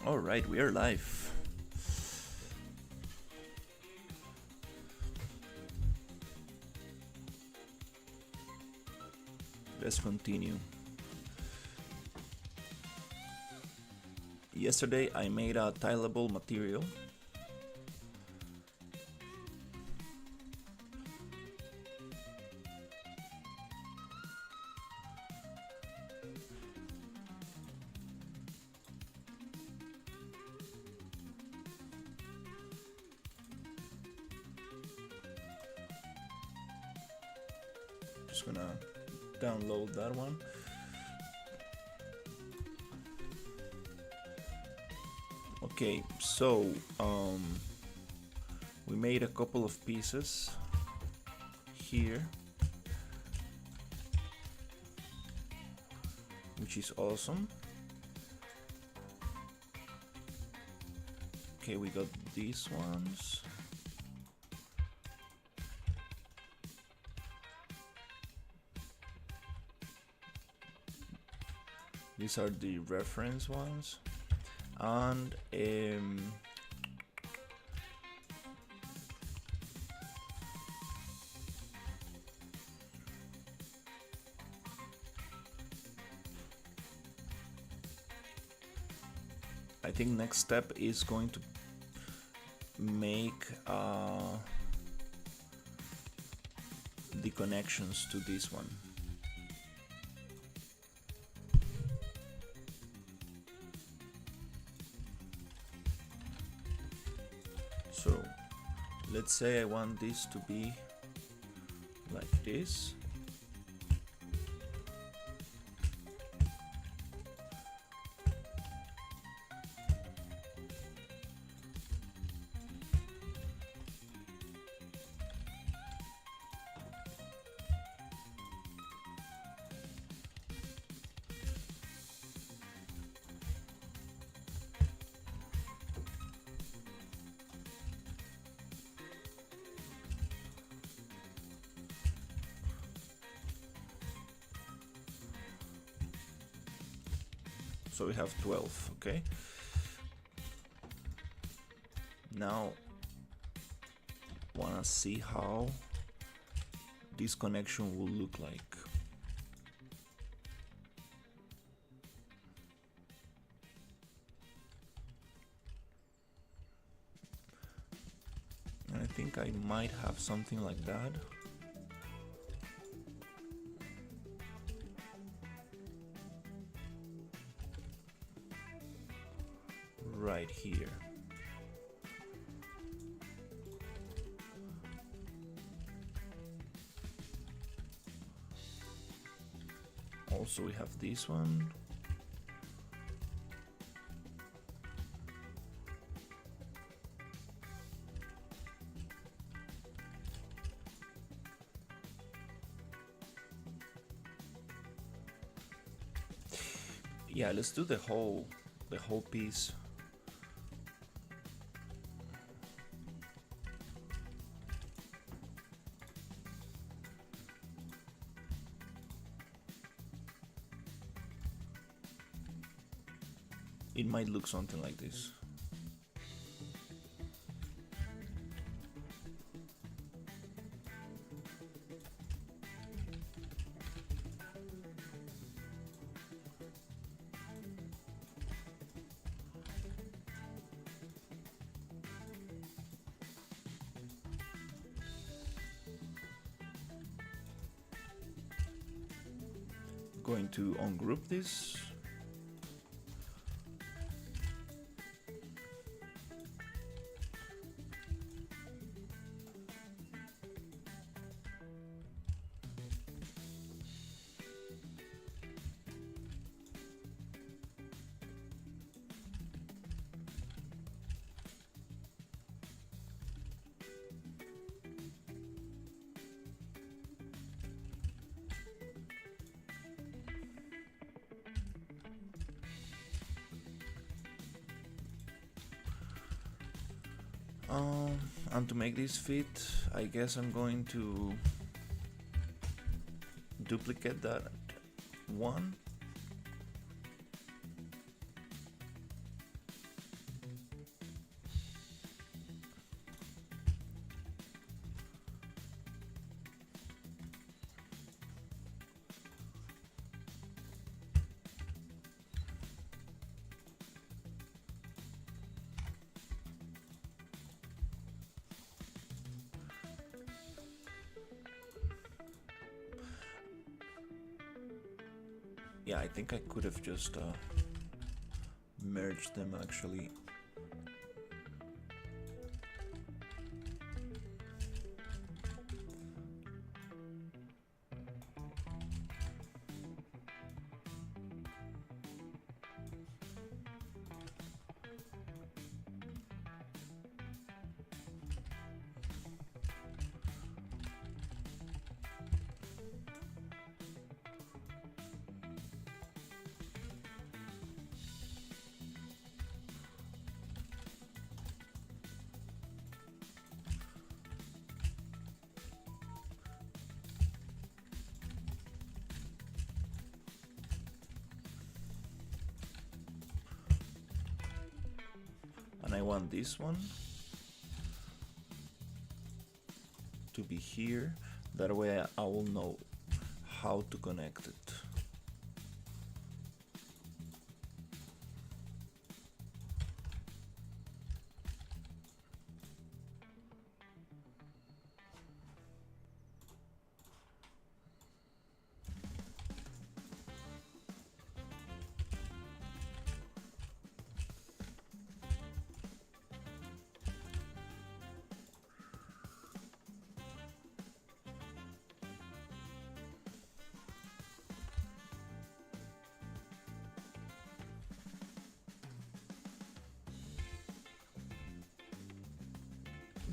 Alright, we are live. Let's continue. Yesterday I made a tileable material. Just gonna download that one. Okay, so we made a couple of pieces here, which is awesome. Okay, we got these ones. These are the reference ones, and I think next step is going to make the connections to this one. So let's say I want this to be like this. So we have 12, okay? Now, wanna see how this connection will look like. And I think I might have something like that. Right here. Also we have this one. Yeah, let's do the whole piece. It might look something like this. Going to ungroup this. And to make this fit, I guess I'm going to duplicate that one Yeah, I think I could have just merged them actually. And I want this one to be here. That way I will know how to connect it.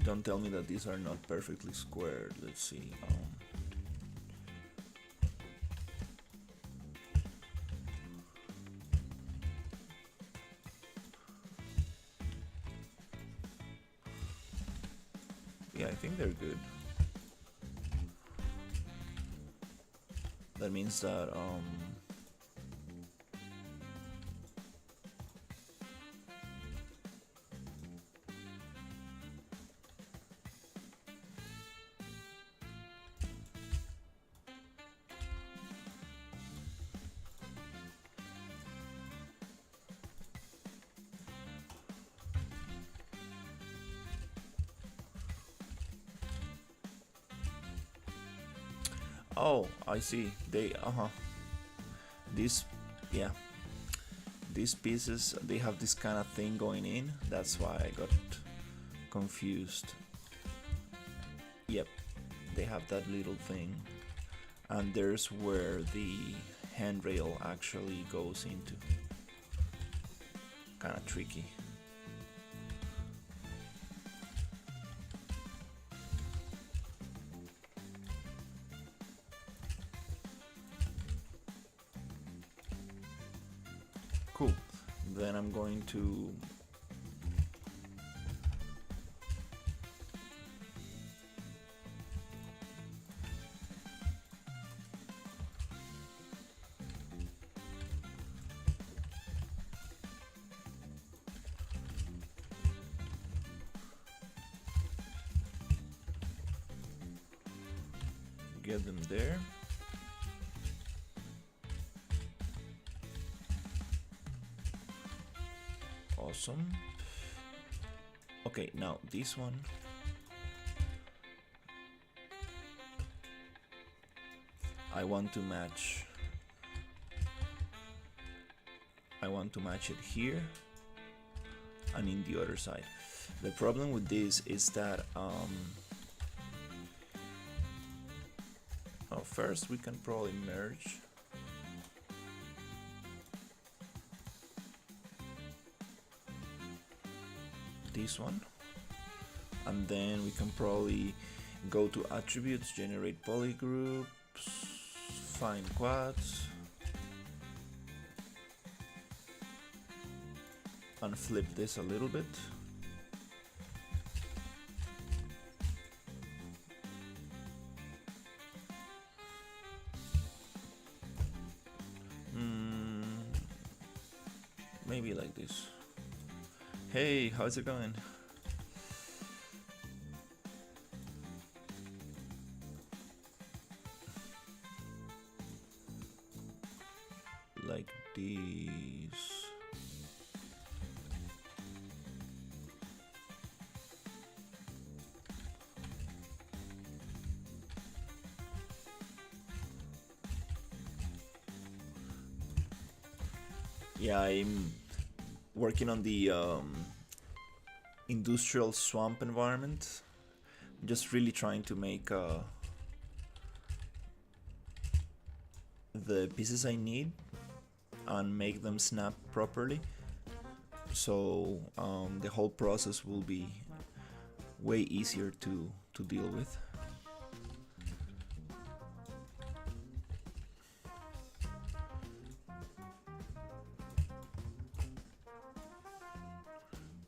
Don't tell me that these are not perfectly squared. Let's see. Yeah, I think they're good. That means that oh, I see. They these, yeah, these pieces, they have this kind of thing going in. That's why I got confused. Yep, they have that little thing, and there's where the handrail actually goes into. Kind of tricky. Cool. Then I'm going to get them there. Awesome. Okay, now this one. I want to match it here and in the other side. The problem with this is that first we can probably merge this one, and then we can probably go to attributes, generate polygroups, find quads, and flip this a little bit. Maybe like this. Hey, how's it going? Like this. Yeah, I'm working on the industrial swamp environment. Just really trying to make the pieces I need and make them snap properly. So the whole process will be way easier to deal with.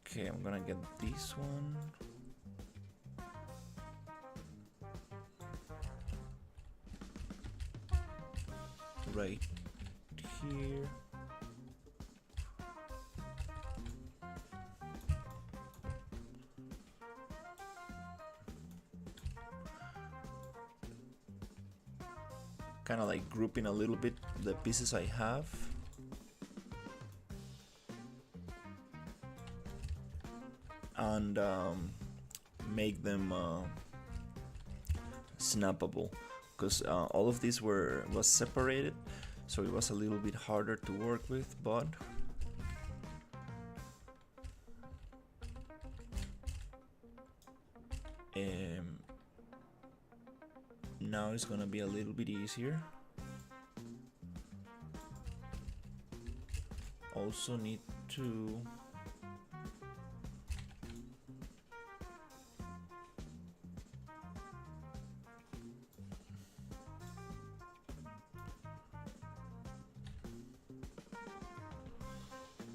Okay, I'm gonna get this one. Right here. Kind of like grouping a little bit the pieces I have. And make them snappable, because all of these was separated, so it was a little bit harder to work with, but now it's gonna be a little bit easier. Also need to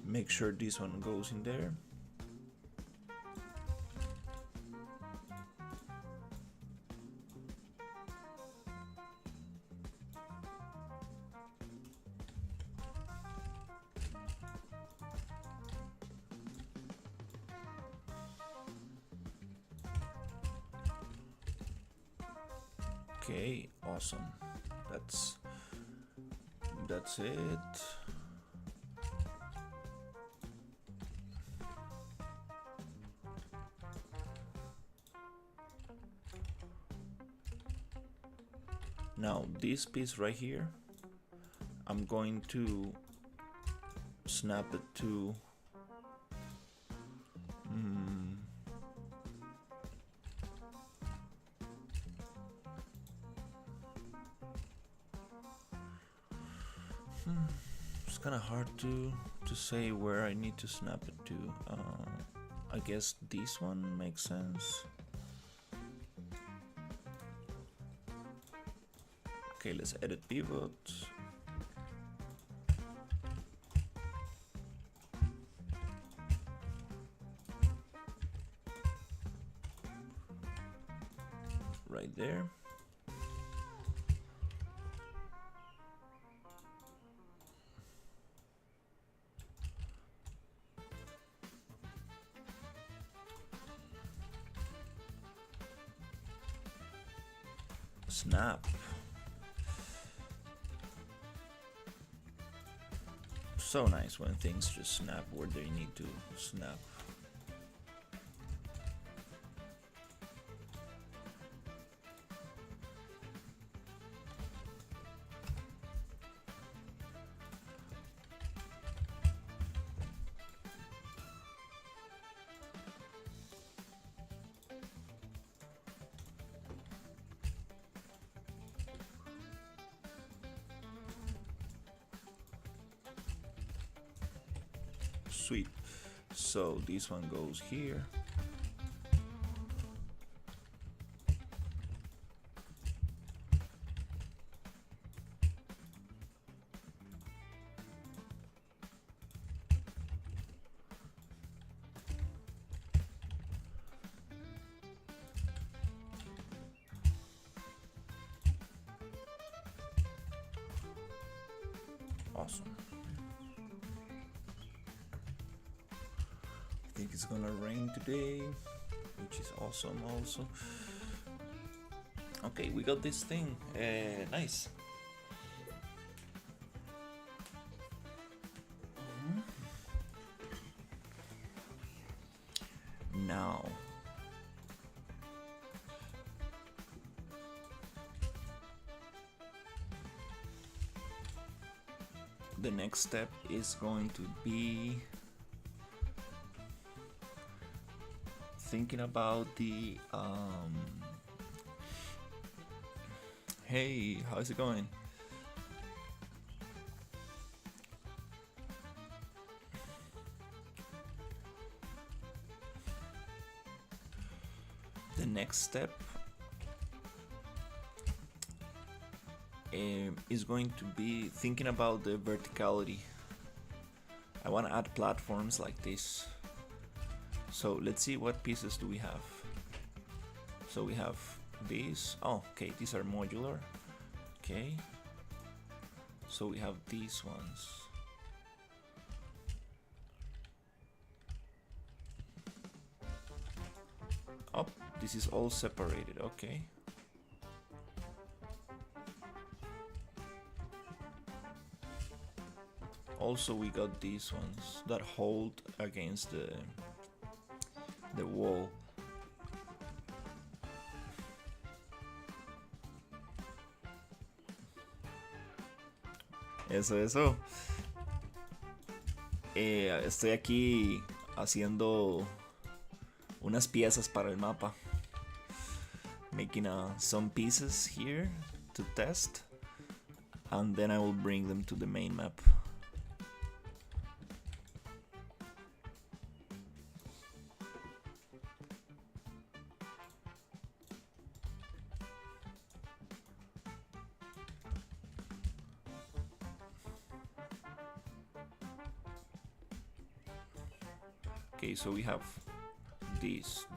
make sure this one goes in there. Okay, awesome. That's it. Now this piece right here, I'm going to snap it to it's kind of hard to say where I need to snap it to. I guess this one makes sense. Okay, let's edit pivot. Right there. Snap. So nice when things just snap where they need to snap. Sweet. So this one goes here. Awesome. I think it's gonna rain today, which is awesome also. Okay, we got this thing. Nice. Now the next step is going to be thinking about the hey, how's it going? The next step is going to be thinking about the verticality. I want to add platforms like this. So let's see, what pieces do we have? So we have these. Oh, okay, these are modular. Okay. So we have these ones. Oh, this is all separated. Okay. Also, we got these ones that hold against the wall. Eso. Estoy aquí haciendo unas piezas para el mapa. Making some pieces here to test. And then I will bring them to the main map. Okay, so we have these.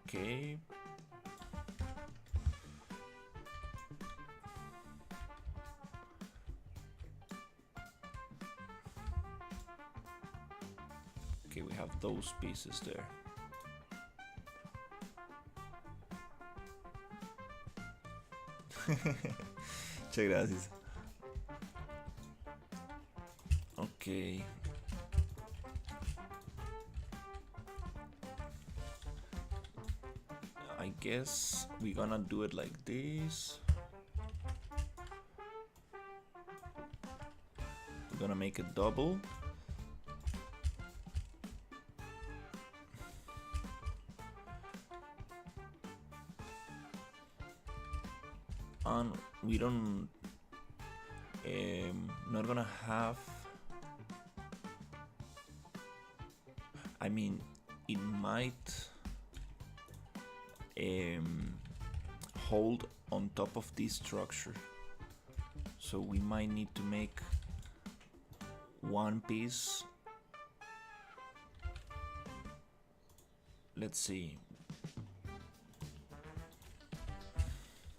Okay. Okay, we have those pieces there. Muchas gracias. Okay. I guess we're gonna do it like this. We're gonna make it double. And we don't not gonna have, I mean, it might hold on top of this structure, so we might need to make one piece. Let's see,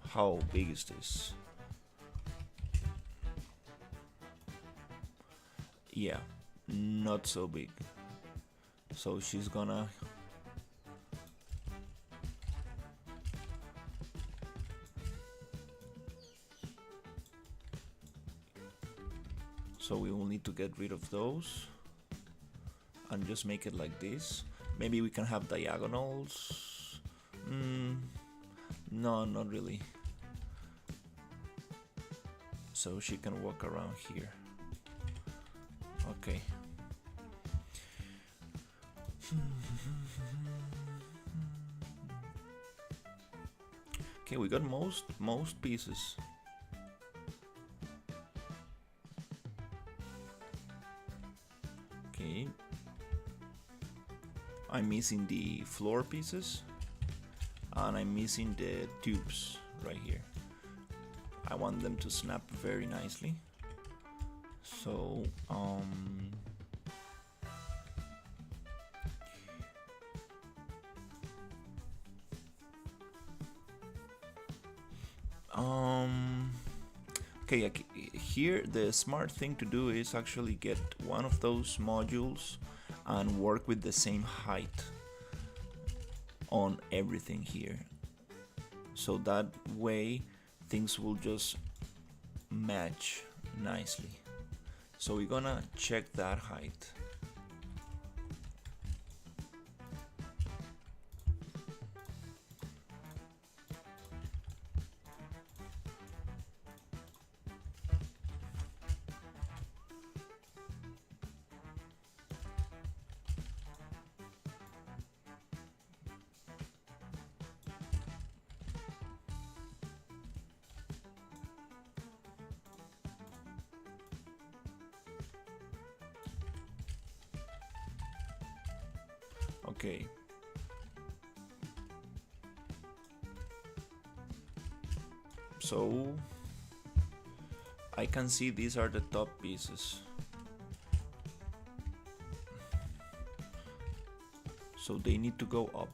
how big is this? Yeah, not so big. So she's gonna so we will need to get rid of those and just make it like this. Maybe we can have diagonals. No, not really. So she can walk around here. Okay. Okay, we got most pieces. Okay. I'm missing the floor pieces and I'm missing the tubes right here. I want them to snap very nicely. So okay, here the smart thing to do is actually get one of those modules and work with the same height on everything here, so that way things will just match nicely. So we're gonna check that height. Okay. So I can see these are the top pieces. So they need to go up.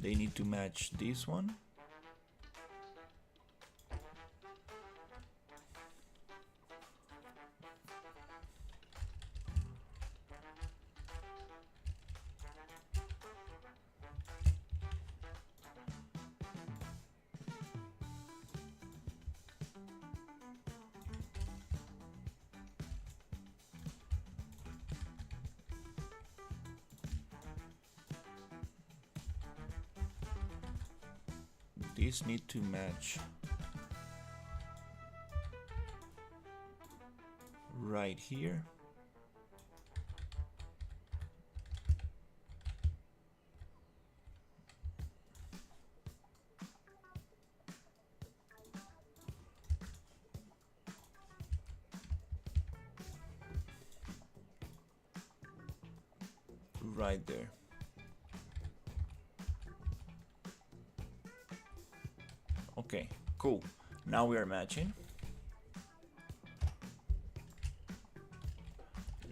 They need to match this one. These need to match right here. Right there. Okay, cool. Now we are matching.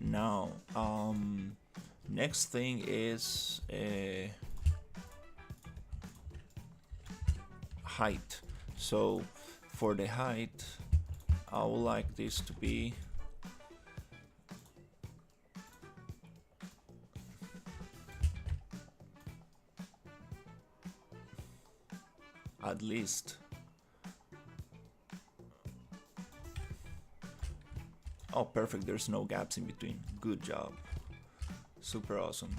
Now, next thing is height. So for the height, I would like this to be at least, oh perfect, there's no gaps in between. Good job. Super awesome.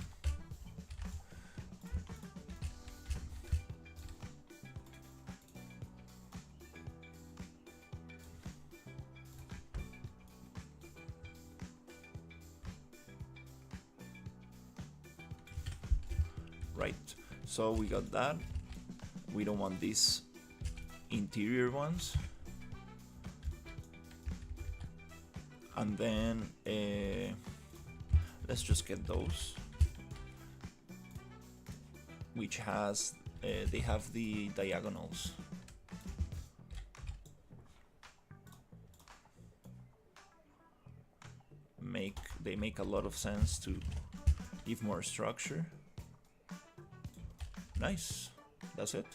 Right, so we got that. We don't want these interior ones. And then let's just get those, which has they have the diagonals. They make a lot of sense to give more structure. Nice, that's it.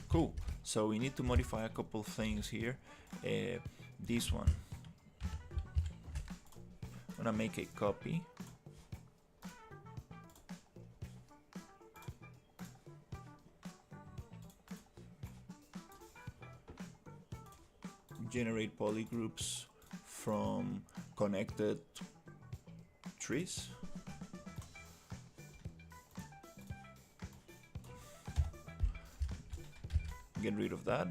Cool. So we need to modify a couple things here. This one, I'm gonna make a copy. Generate polygroups from connected trees. Get rid of that.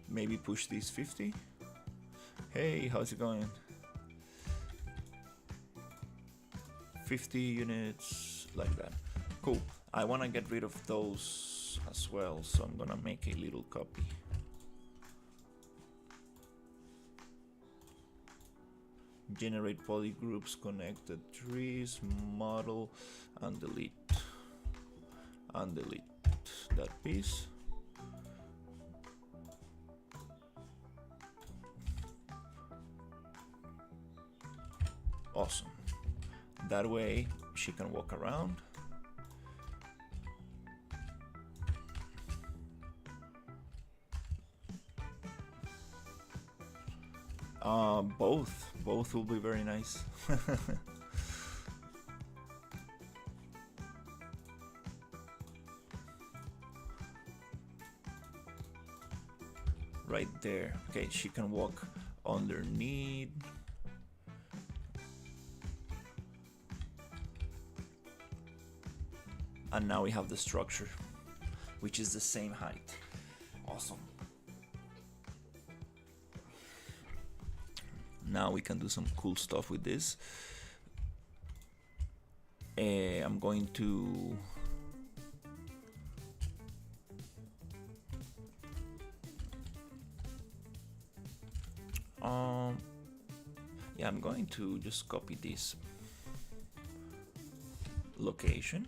Maybe push these 50. Hey, how's it going? 50 units, like that. Cool. I want to get rid of those as well, so I'm gonna make a little copy. Generate polygroups, connected trees, model, and delete. And delete that piece. Awesome. That way she can walk around. Both will be very nice. Right there. Okay, she can walk underneath. And now we have the structure, which is the same height. Awesome. Now we can do some cool stuff with this. I'm going to yeah, I'm going to just copy this location.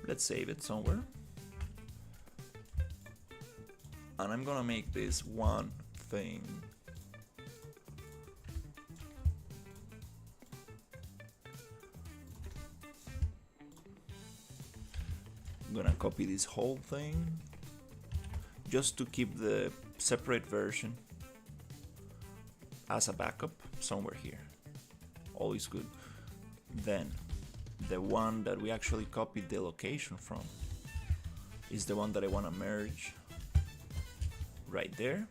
Let's save it somewhere. And I'm gonna make this one thing. I'm gonna copy this whole thing just to keep the separate version as a backup somewhere here. Always good. Then the one that we actually copied the location from is the one that I want to merge right there.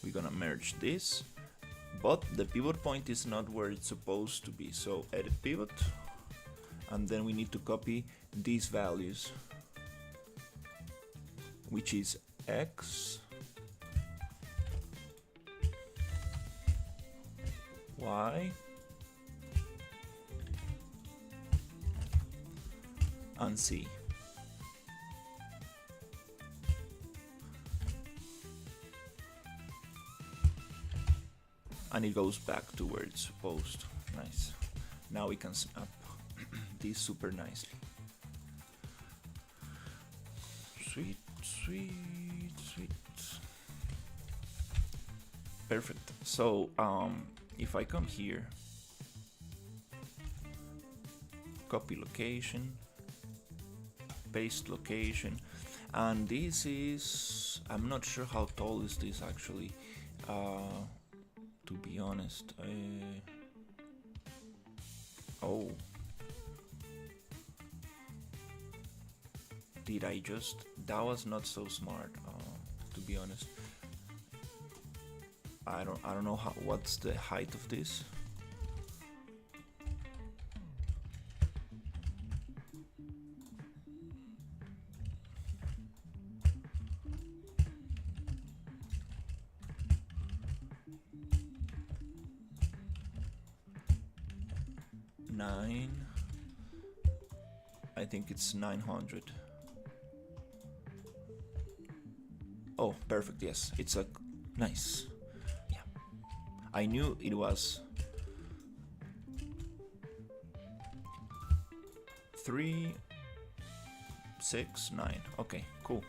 We're gonna merge this, but the pivot point is not where it's supposed to be. So edit pivot, and then we need to copy these values, which is X, Y, and Z. And it goes back to where it's supposed. Nice. Now we can snap this super nicely. Sweet, sweet, sweet. Perfect. So if I come here, copy location, paste location, and this is, I'm not sure how tall is this actually, to be honest. Oh, did I just, that was not so smart, to be honest. I don't know what's the height of this. I think it's 900. Oh, perfect. Yes, it's a nice. Yeah, I knew it was 3, 6, 9. Okay, cool,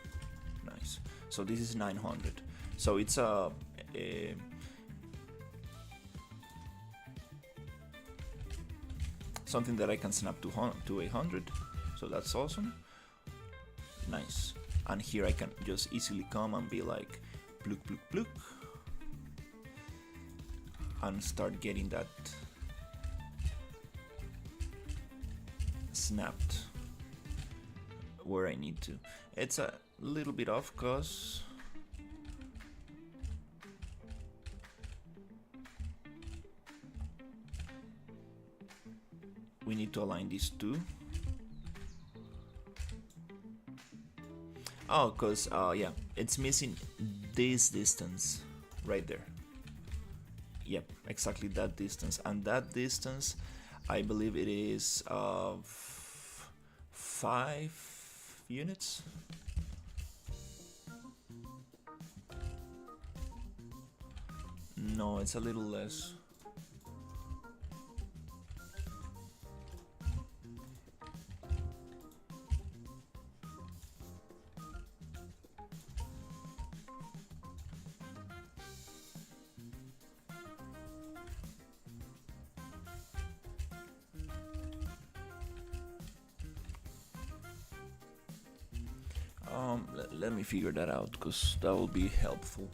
nice. So this is 900. So it's a something that I can snap to 100. So that's awesome. Nice. And here I can just easily come and be like pluk pluk pluk and start getting that snapped where I need to. It's a little bit off because we need to align these two. Oh, because yeah, it's missing this distance right there. Yep, exactly that distance. And that distance, I believe it is 5 units. No, it's a little less. Let me figure that out because that will be helpful.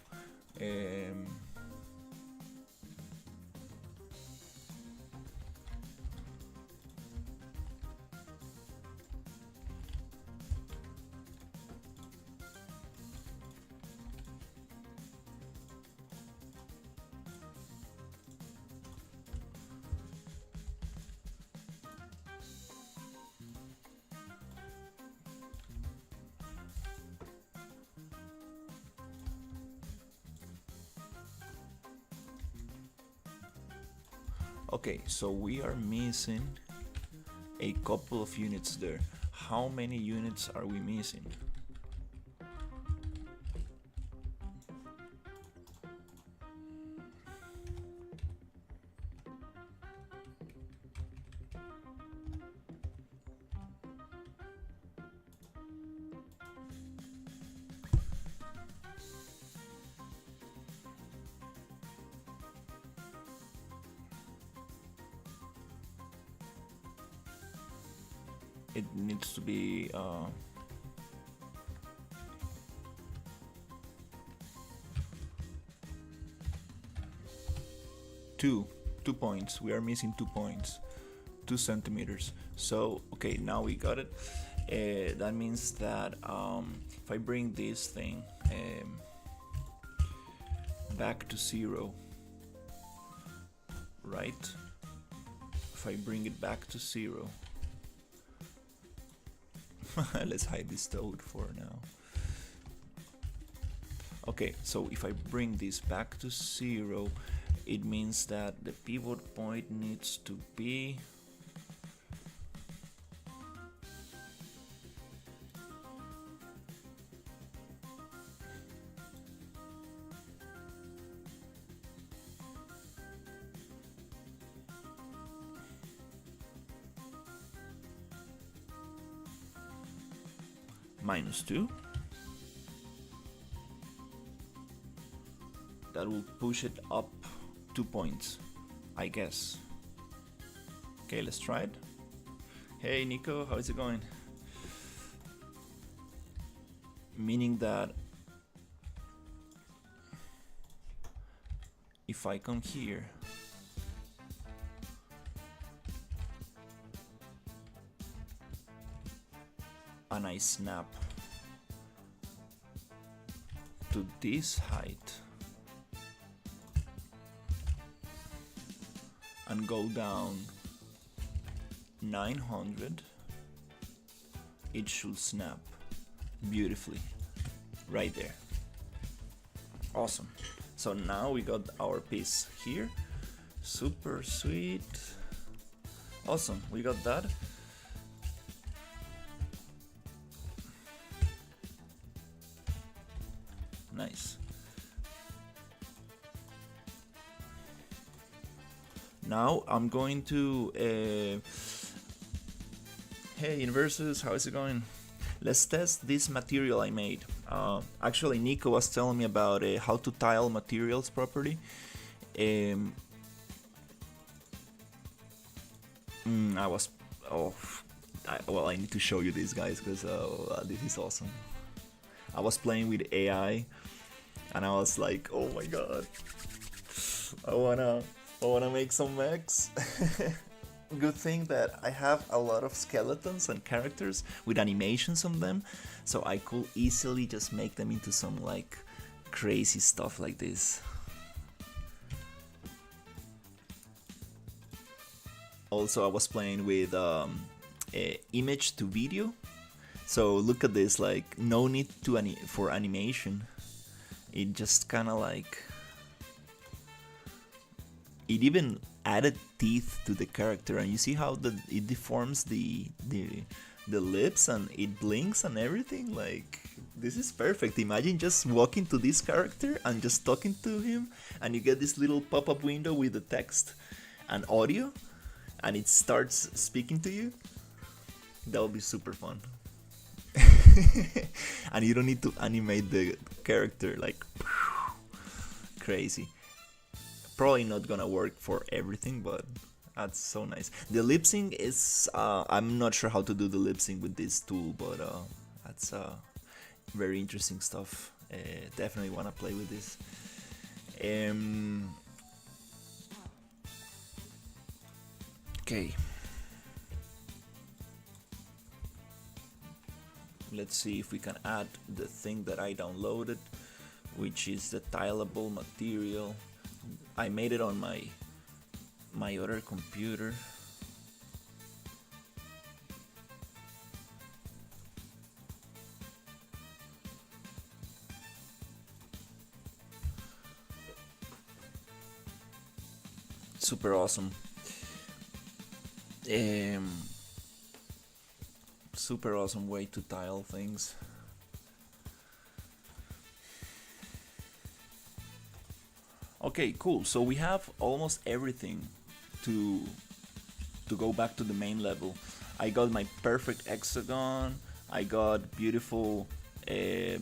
Okay, so we are missing a couple of units there. How many units are we missing? It needs to be 2 points. We are missing 2 points, 2 centimeters. So okay, now we got it. That means that if I bring this thing back to 0, right? If I bring it back to 0, let's hide this toad for now. Okay, so if I bring this back to 0, it means that the pivot point needs to be -2. That will push it up 2 points, I guess. Okay, let's try it. Hey Nico, how's it going? Meaning that if I come here and I snap to this height and go down 900, it should snap beautifully right there. Awesome. So now we got our piece here. Super sweet. Awesome, we got that. Nice. Now I'm going to hey Universus, how is it going? Let's test this material I made. Actually Nico was telling me about how to tile materials properly. Well, I need to show you this, guys, because this is awesome. I was playing with AI and I was like, oh my god, I wanna make some mechs. Good thing that I have a lot of skeletons and characters with animations on them, so I could easily just make them into some like crazy stuff like this. Also, I was playing with image to video, so look at this, like no need to for animation. It just kind of like, it even added teeth to the character, and you see how it deforms the lips and it blinks and everything. Like, this is perfect. Imagine just walking to this character and just talking to him, and you get this little pop-up window with the text and audio, and it starts speaking to you. That would be super fun. And you don't need to animate the character like crazy. Probably not gonna work for everything, but that's so nice. The lip sync is I'm not sure how to do the lip sync with this tool, but that's very interesting stuff. Definitely wanna play with this. Okay. Let's see if we can add the thing that I downloaded, which is the tileable material. I made it on my other computer. Super awesome. Um, Super awesome way to tile things. Okay, cool. So we have almost everything to go back to the main level. I got my perfect hexagon. I got beautiful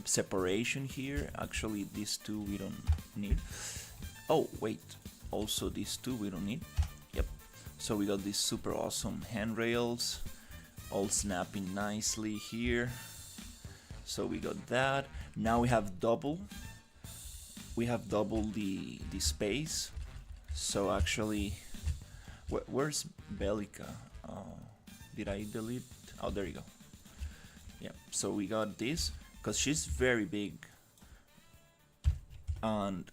separation here. Actually, these two we don't need. Oh, wait. Also, these two we don't need. Yep. So we got these super awesome handrails, all snapping nicely here. So we got that. Now we have double. We have double the space. So actually, where's Bellica? Did I delete? Oh, there you go. Yeah. So we got this because she's very big. And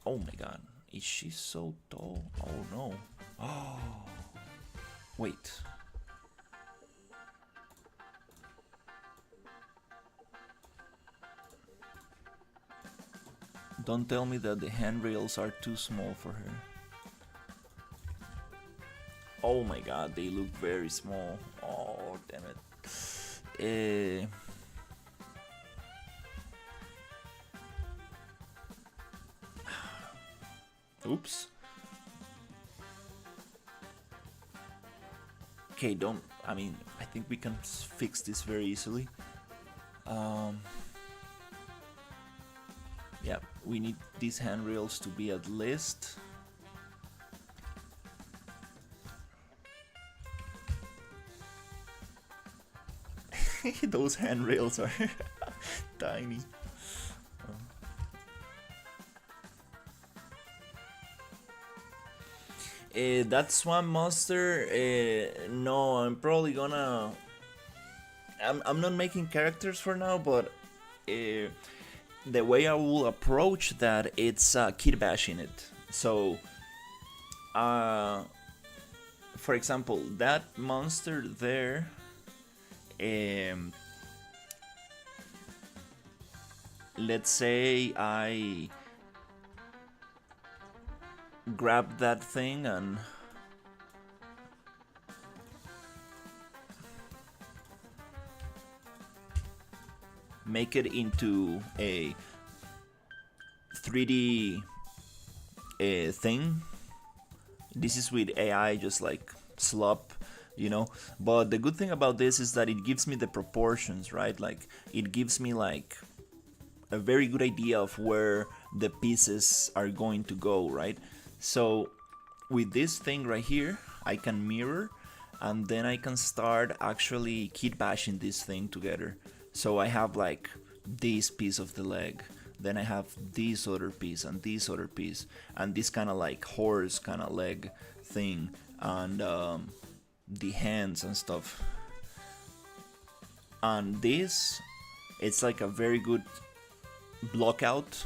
oh my god, is she so tall? Oh no. Oh, wait. Don't tell me that the handrails are too small for her. Oh my god, they look very small. Oh, damn it. Oops. Okay, don't. I mean, I think we can fix this very easily. Yeah, we need these handrails to be at least. Those handrails are tiny. That swamp monster, no, I'm probably gonna. I'm not making characters for now, but the way I will approach that, it's kit bashing it. So, for example, that monster there, let's say I grab that thing and make it into a 3D thing. This is with AI, just like slop, you know. But the good thing about this is that it gives me the proportions, right? Like it gives me like a very good idea of where the pieces are going to go, right? So with this thing right here, I can mirror, and then I can start actually kit bashing this thing together. So I have like this piece of the leg, then I have this other piece and this other piece, and this kind of like horse kind of leg thing, and the hands and stuff. And this, it's like a very good block out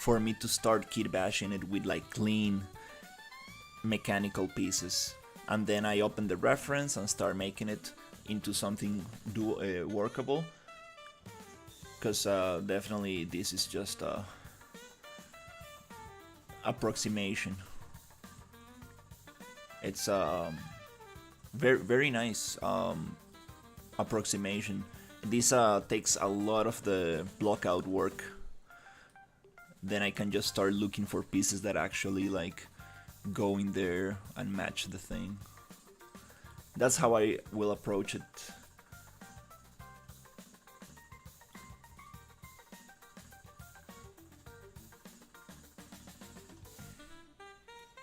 for me to start kit bashing it with like clean mechanical pieces, and then I open the reference and start making it into something workable, because definitely this is just a approximation. It's a very nice approximation. This takes a lot of the block out work. Then I can just start looking for pieces that actually like go in there and match the thing. That's how I will approach it.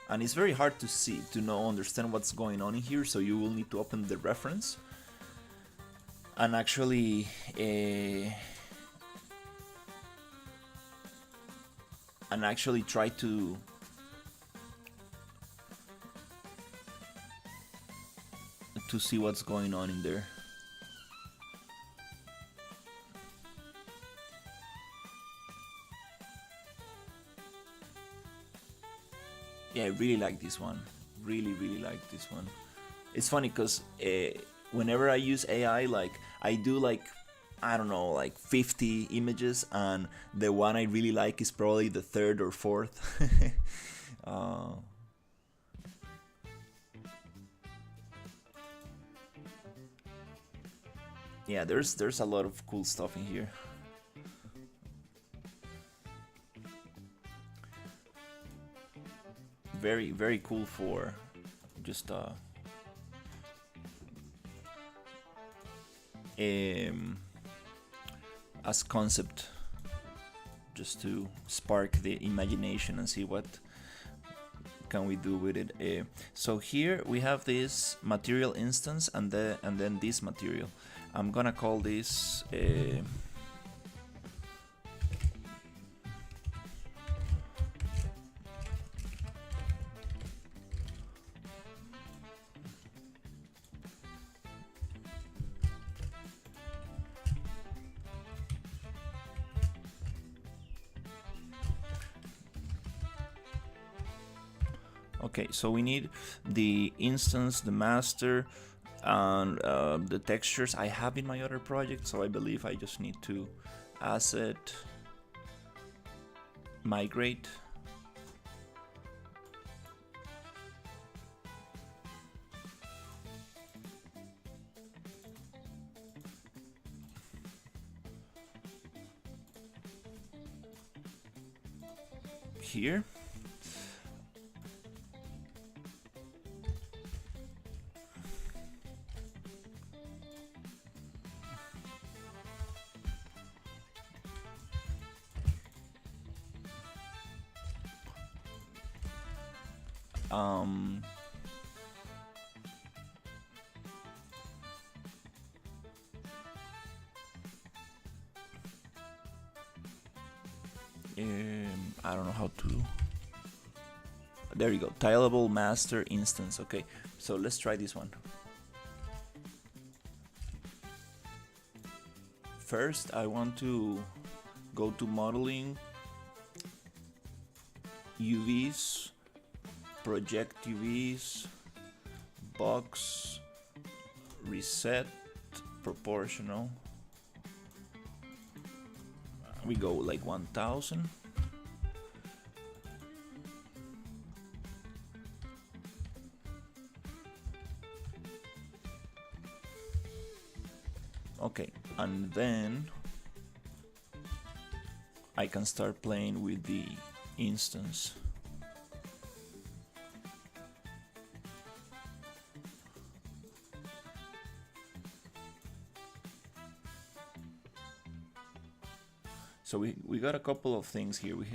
And it's very hard to see, to know, understand what's going on in here, so you will need to open the reference and actually try to see what's going on in there. Yeah, I really like this one. Really like this one. It's funny because whenever I use AI, like I do like, I don't know, like 50 images, and the one I really like is probably the third or fourth. Yeah, there's a lot of cool stuff in here. Very very cool for just um, as concept, just to spark the imagination and see what can we do with it. So here we have this material instance and then this material. I'm gonna call this okay, so we need the instance, the master, and the textures I have in my other project, so I believe I just need to asset migrate. Here. I don't know how to. There you go, tileable master instance. Okay, so let's try this one. First, I want to go to modeling, UVs, project UVs, box, reset, proportional. We go like 1000. Okay, and then I can start playing with the instance. So we got a couple of things here. We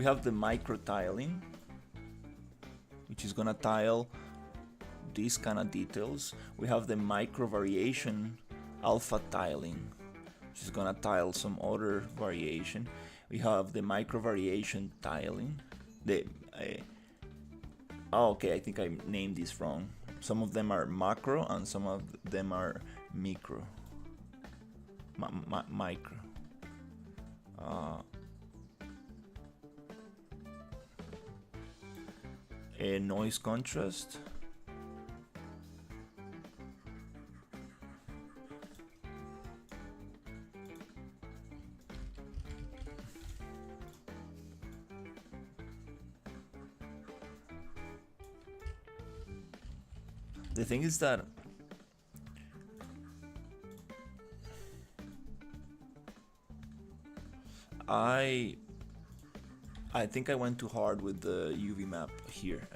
have the micro tiling, which is gonna tile these kind of details. We have the micro variation alpha tiling, which is gonna tile some other variation. We have the micro variation tiling. Oh, okay, I think I named this wrong. Some of them are macro and some of them are micro. Micro. A noise contrast. The thing is that I think I went too hard with the UV map here.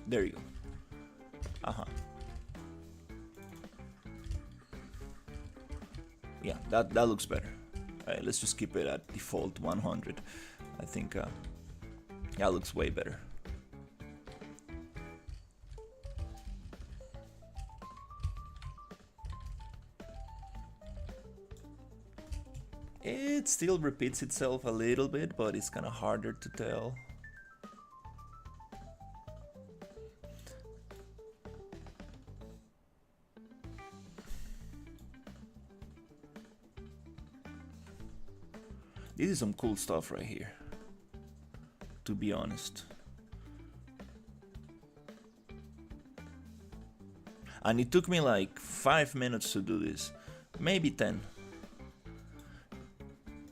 There you go. Yeah, that looks better. Let's just keep it at default 100. I think that looks way better. It still repeats itself a little bit, but it's kind of harder to tell. This is some cool stuff right here, to be honest. And it took me like 5 minutes to do this, maybe 10.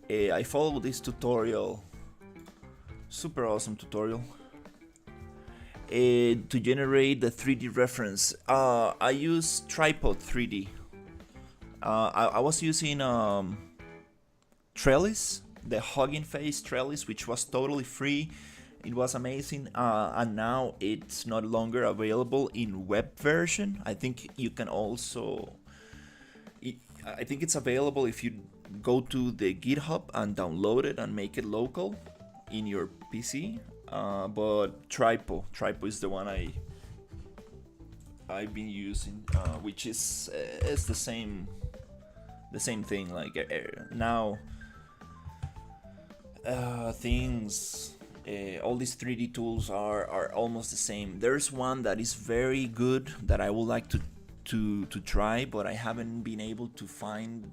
I followed this tutorial, super awesome tutorial. to generate the 3D reference. I use Tripod 3D. I was using Trellis, the Hugging Face Trellis, which was totally free. It was amazing, and now it's no longer available in web version. I think you can also. I think it's available if you go to the GitHub and download it and make it local in your PC. But Tripo is the one I've been using, which is the same thing. Like now, things. All these 3D tools are almost the same. There's one that is very good that I would like to try, but I haven't been able to find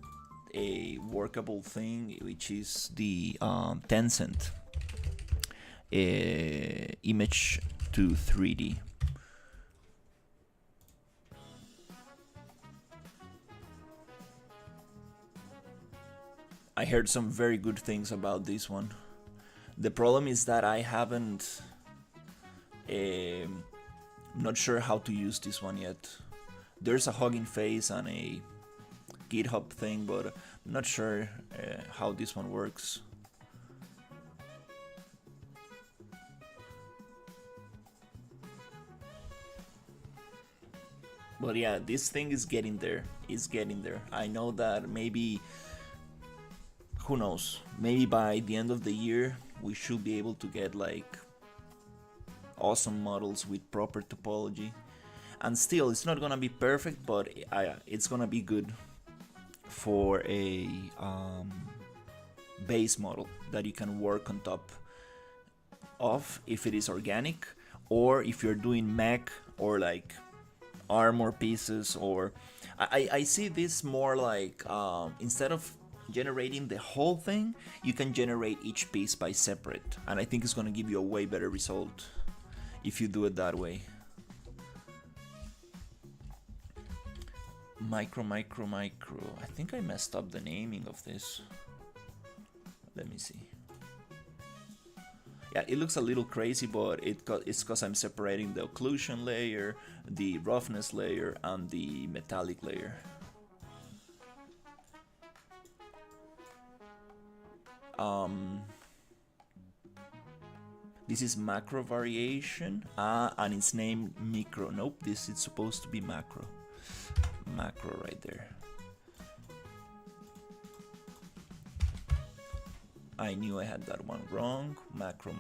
a workable thing, which is the Tencent image to 3D. I heard some very good things about this one. The problem is that I haven't, not sure how to use this one yet. There's a Hugging Face and a GitHub thing, but I'm not sure how this one works. But yeah, this thing is getting there. It's getting there. I know that maybe, who knows, maybe by the end of the year we should be able to get like awesome models with proper topology. And still, it's not gonna be perfect, but it's gonna be good for a base model that you can work on top of if it is organic, or if you're doing mech or like armor pieces. Or I see this more like instead of generating the whole thing, you can generate each piece by separate, and I think it's gonna give you a way better result if you do it that way. Micro. I think I messed up the naming of this. Let me see. Yeah, it looks a little crazy, but it's because I'm separating the occlusion layer, the roughness layer, and the metallic layer. This is macro variation, and it's named micro. Nope, this is supposed to be macro. Macro right there. I knew I had that one wrong. Macro.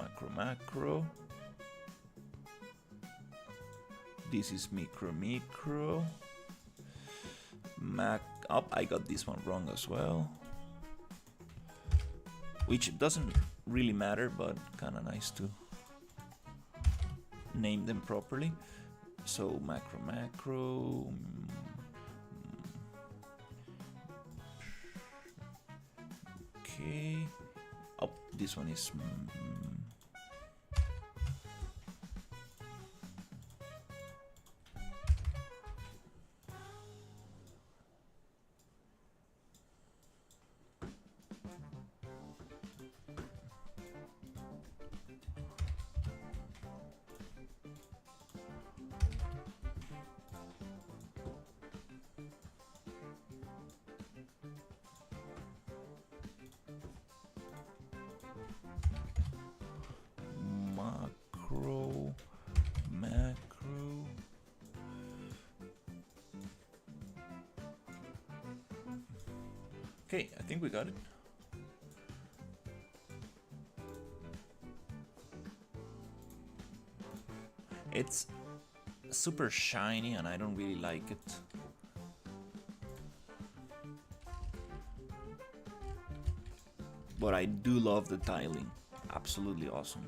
This is micro. I got this one wrong as well. Which doesn't really matter, but kind of nice to name them properly. So macro. Okay. Oh, this one is. Macro. Okay, I think we got it. It's super shiny and I don't really like it. But I do love the tiling. Absolutely awesome.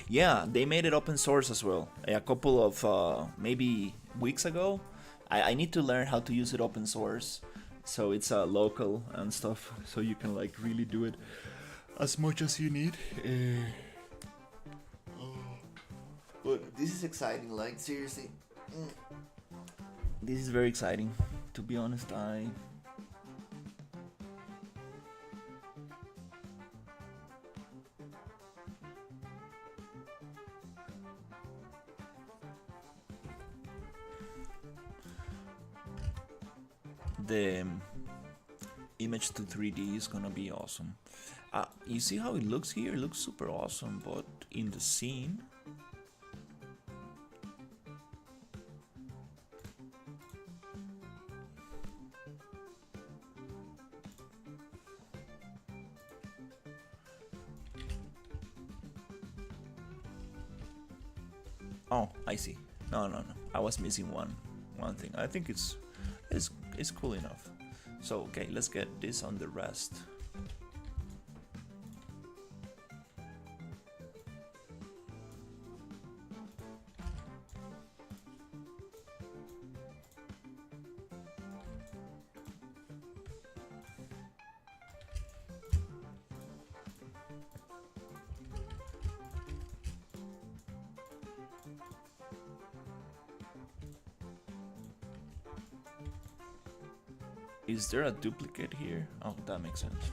Yeah, they made it open source as well. A couple of maybe weeks ago. I need to learn how to use it open source, so it's local and stuff, so you can like really do it as much as you need. But this is exciting, like seriously. This is very exciting, to be honest. the image to 3D is gonna be awesome. You see how it looks here? It looks super awesome, but in the scene, oh, I see. No, no, no. I was missing one thing. I think it's cool enough. So okay, let's get this on the rest. Is there a duplicate here? Oh, that makes sense.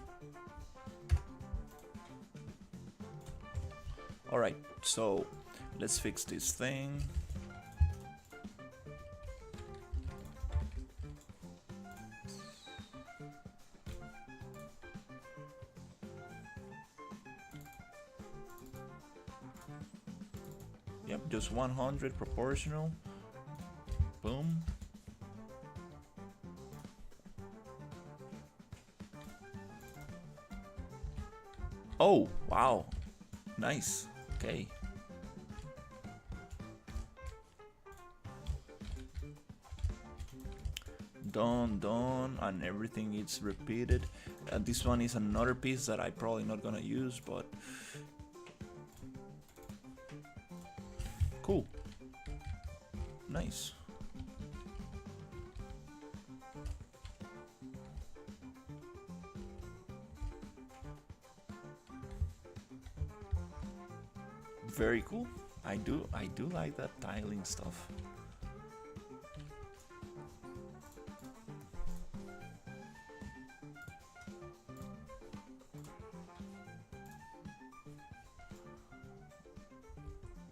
Alright, so let's fix this thing. Yep, just 100 proportional. Boom. Oh, wow. Nice. Okay. Done, and everything is repeated. This one is another piece that I probably not gonna use, but cool. Nice. Very cool. I do like that tiling stuff.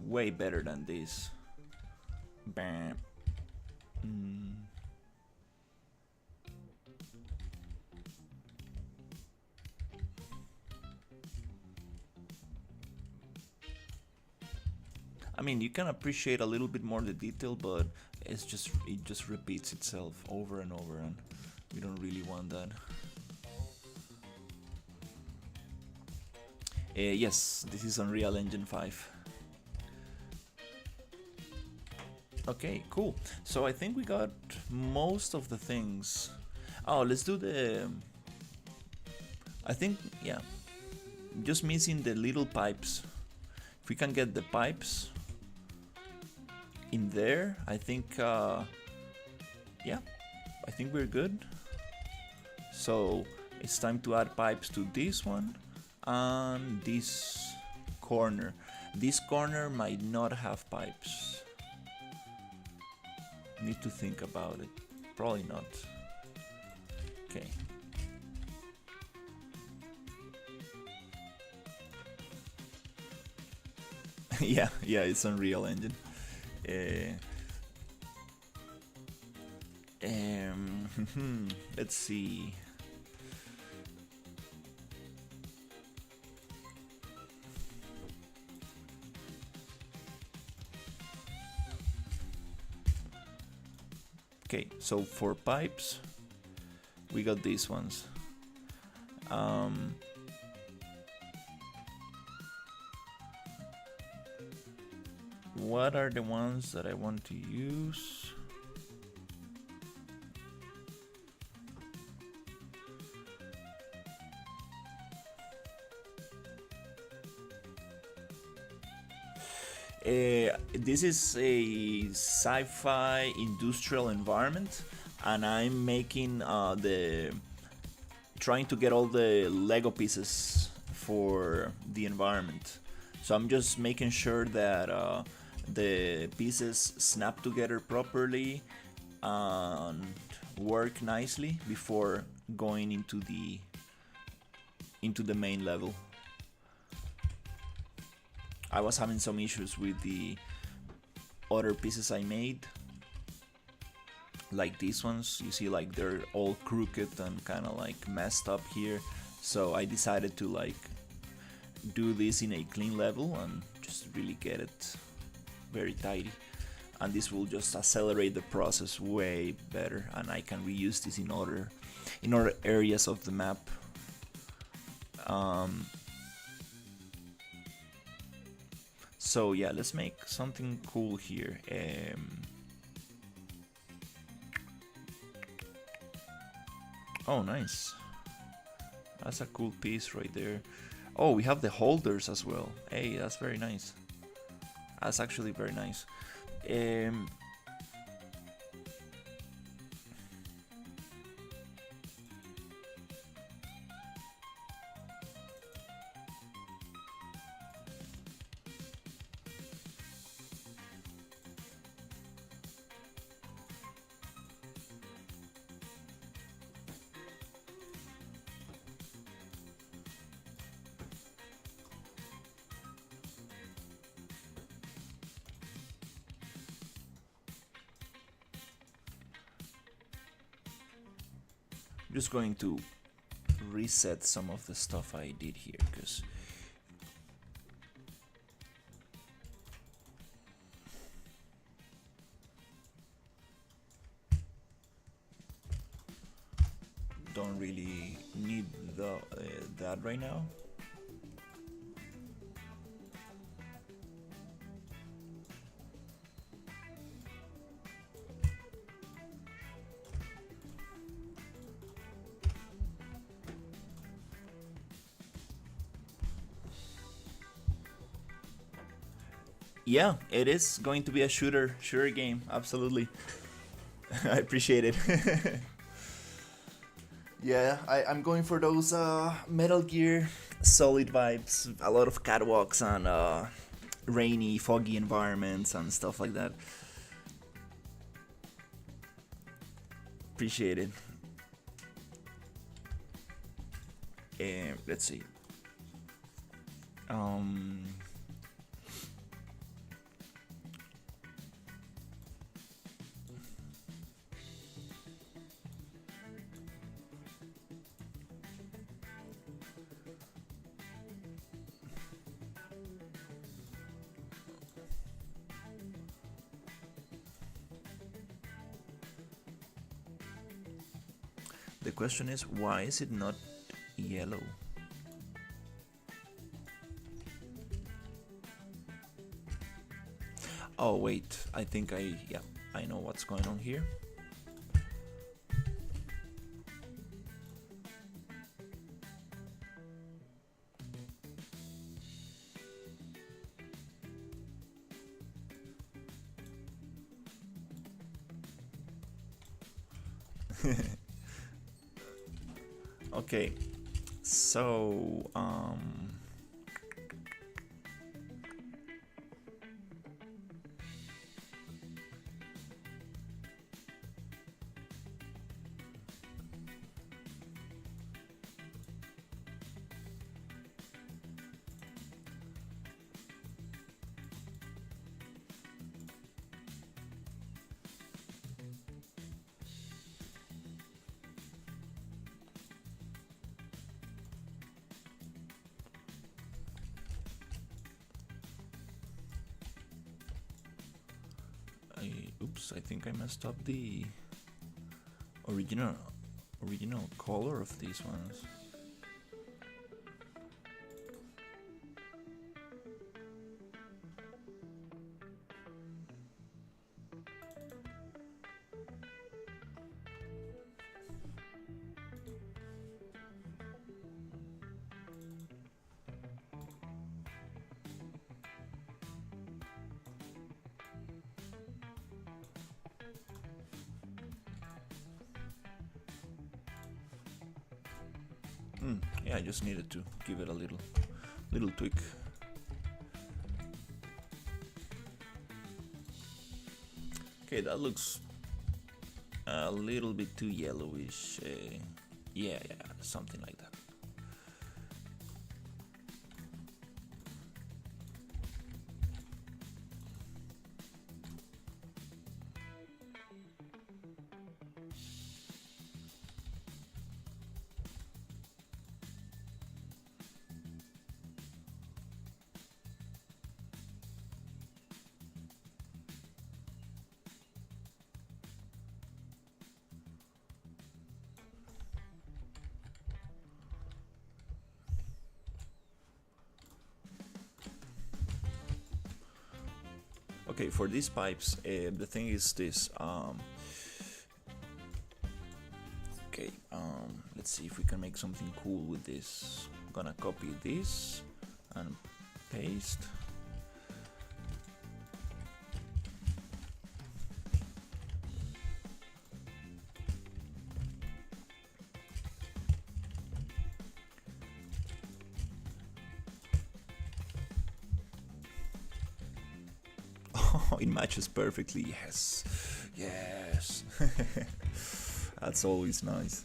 Way better than this. Bam. I mean, you can appreciate a little bit more the detail, but it just repeats itself over and over, and we don't really want that. Yes, this is Unreal Engine 5. Okay, cool. So I think we got most of the things. Oh, let's do the... I think, yeah. Just missing the little pipes. If we can get the pipes in there, I think, yeah, I think we're good. So it's time to add pipes to this one and this corner. This corner might not have pipes. Need to think about it. Probably not. Okay. yeah, it's Unreal Engine. Let's see. Okay, so for pipes, we got these ones. What are the ones that I want to use? This is a sci-fi industrial environment, and I'm making trying to get all the Lego pieces for the environment. So I'm just making sure that the pieces snap together properly and work nicely before going into the main level. I was having some issues with the other pieces I made, like these ones. You see, like they're all crooked and kind of like messed up here. So I decided to like do this in a clean level and just really get it very tidy. And this will just accelerate the process way better, and I can reuse this in other areas of the map. So yeah, let's make something cool here. Oh, nice. That's a cool piece right there. Oh, we have the holders as well. Hey, that's very nice. That's actually very nice. I'm just going to reset some of the stuff I did here, because don't really need that right now. Yeah, it is going to be a shooter game. Absolutely. I appreciate it. Yeah, I'm going for those Metal Gear Solid vibes. A lot of catwalks and rainy, foggy environments and stuff like that. Appreciate it. Let's see. The question is, why is it not yellow? Oh wait, I think I know what's going on here. Okay, so oops, I think I messed up the original color of these ones. Yeah, I just needed to give it a little tweak. Okay, that looks a little bit too yellowish. Yeah, something like that. Okay, for these pipes, the thing is this. Okay, let's see if we can make something cool with this. I'm gonna copy this and paste. Oh, it matches perfectly. Yes, yes. That's always nice.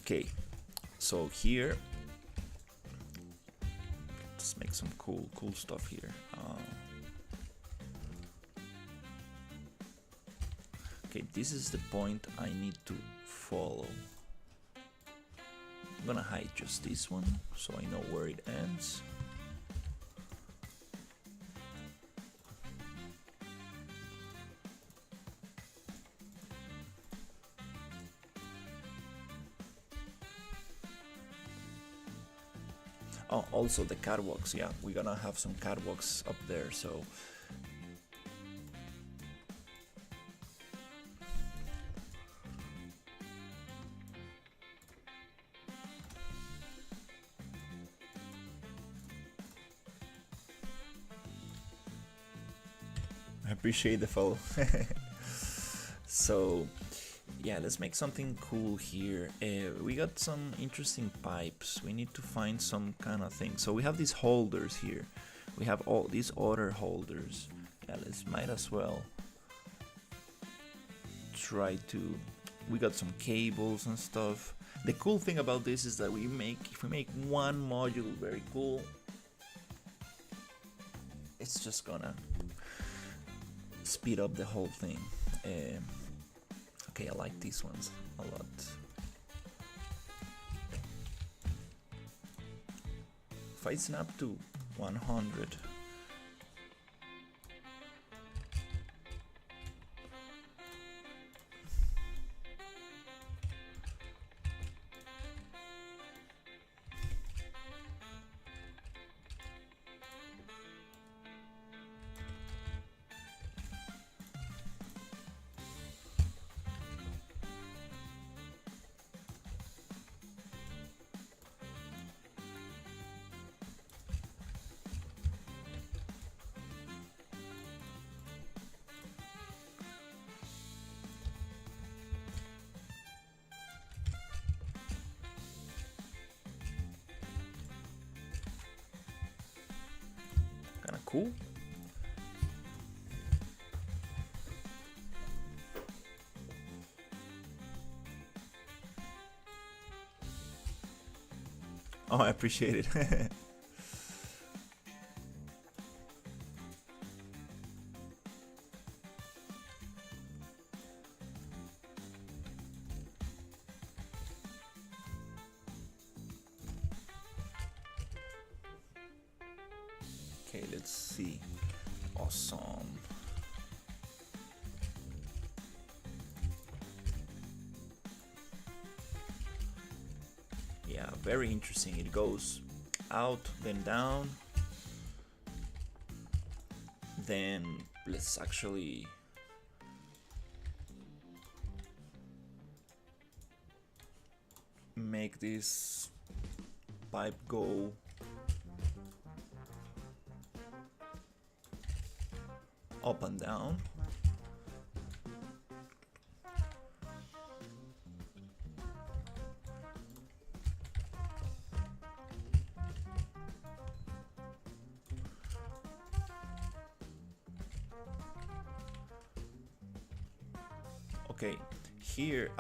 Okay, so here, let's make some cool stuff here. Okay, this is the point I need to follow. I'm gonna hide just this one so I know where it ends. Oh, also the catwalks, yeah, we're gonna have some catwalks up there, so I appreciate the follow. So yeah, let's make something cool here. We got some interesting pipes. We need to find some kind of thing. So we have these holders here. We have all these other holders. Yeah, let's might as well try to. We got some cables and stuff. The cool thing about this is that if we make one module very cool, it's just gonna speed up the whole thing. Okay, I like these ones a lot. If I snap to 100, kind of cool. Oh, I appreciate it. Okay, let's see. Awesome. Yeah, very interesting. It goes out, then down. Then let's actually make this pipe go up and down. Okay, here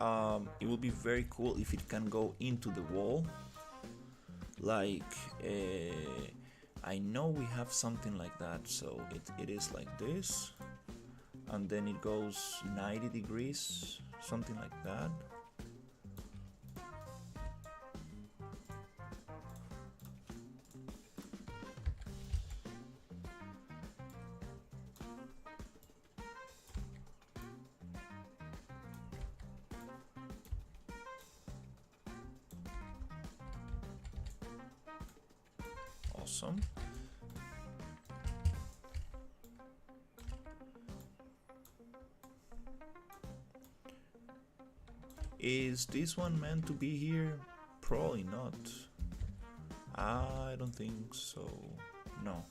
it will be very cool if it can go into the wall. Like I know we have something like that, so it is like this, and then it goes 90 degrees, something like that. Awesome. Is this one meant to be here? Probably not. I don't think so. No.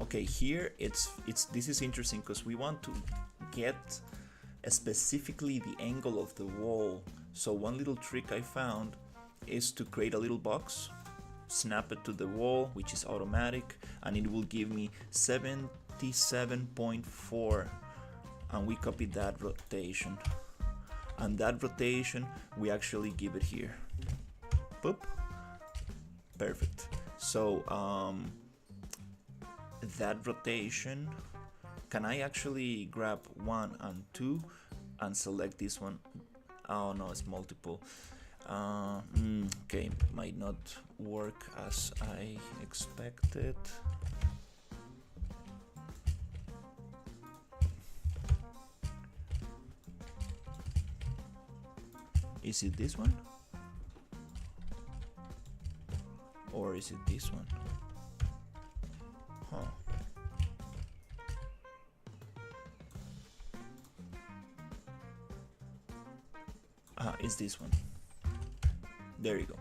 Okay, here it's this is interesting because we want to get specifically the angle of the wall. So one little trick I found is to create a little box, snap it to the wall, which is automatic, and it will give me 77.4, and we copy that rotation, and that rotation we actually give it here. Boop. Perfect. So that rotation, can I actually grab 1 and 2 and select this one? Oh no, it's multiple. Okay, might not work as I expected. Is it this one? Or is it this one? Huh. It's this one. There you go.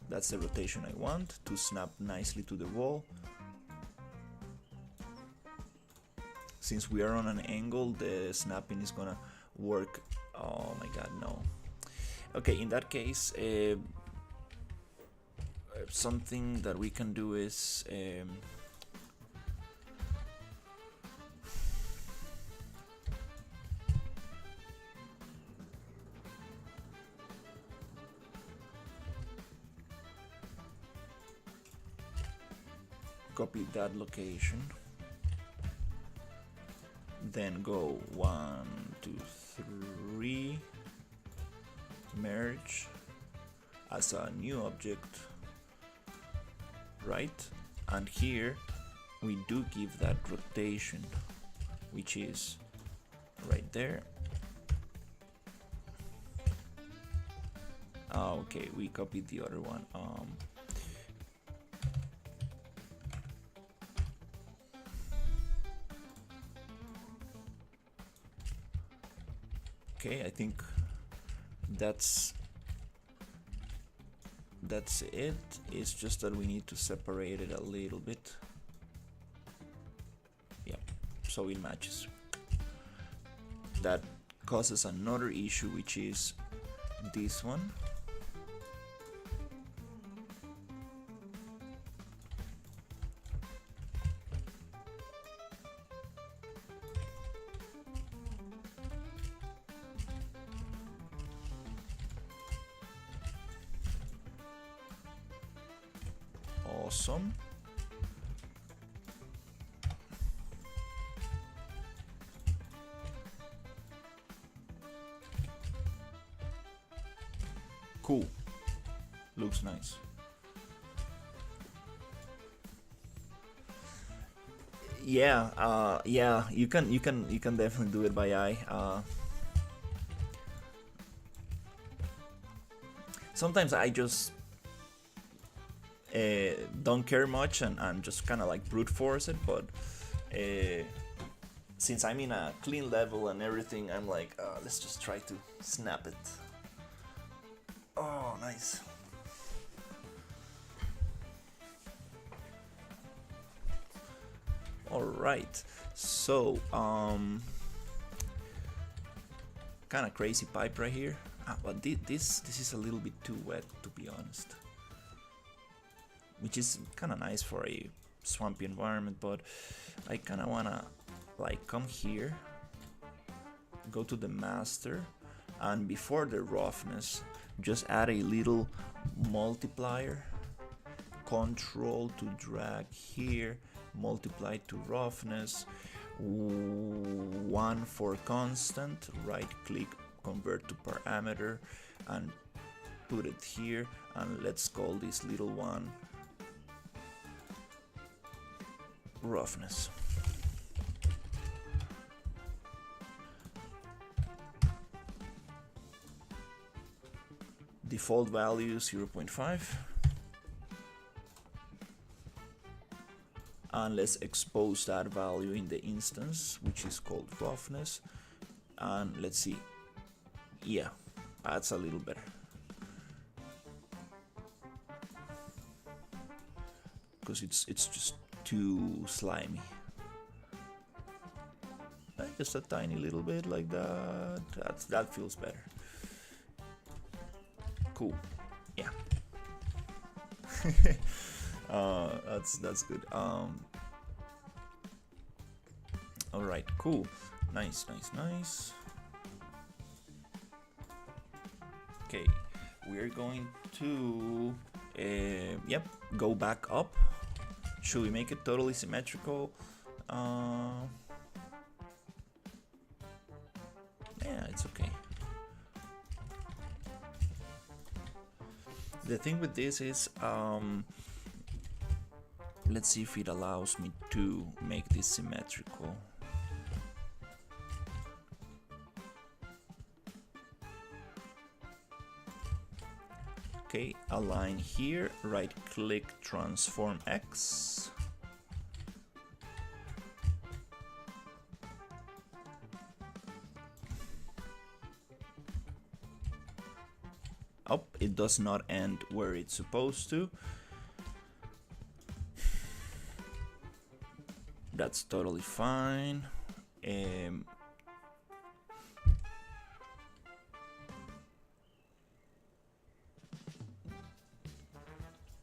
That's the rotation I want to snap nicely to the wall. Since we are on an angle, the snapping is gonna work. Oh my god, no. Okay, in that case, something that we can do is copy that location, then go 1, 2, 3, merge as a new object, right? And here we do give that rotation, which is right there. Okay, we copied the other one. Okay, I think that's it. It's just that we need to separate it a little bit. Yeah, so it matches. That causes another issue, which is this one. Awesome. Cool. Looks nice. Yeah, yeah, you can definitely do it by eye. Sometimes I just don't care much and just kind of like brute force it, but since I'm in a clean level and everything, I'm like, let's just try to snap it. Oh, nice. All right, so kind of crazy pipe right here. But this is a little bit too wet, to be honest, which is kind of nice for a swampy environment, but I kind of wanna like come here, go to the master, and before the roughness, just add a little multiplier, control to drag here, multiply to roughness, 1 for constant, right click, convert to parameter, and put it here, and let's call this little one roughness. Default value 0.5. And let's expose that value in the instance, which is called roughness. And let's see. Yeah, that's a little better. Because it's just too slimy. Just a tiny little bit like that. That feels better. Cool. Yeah. That's good. All right. Cool. Nice. Okay, we're going to go back up. Should we make it totally symmetrical? Yeah, it's okay. The thing with this is, let's see if it allows me to make this symmetrical. Okay, align here, right click, transform X. Oh, it does not end where it's supposed to. That's totally fine.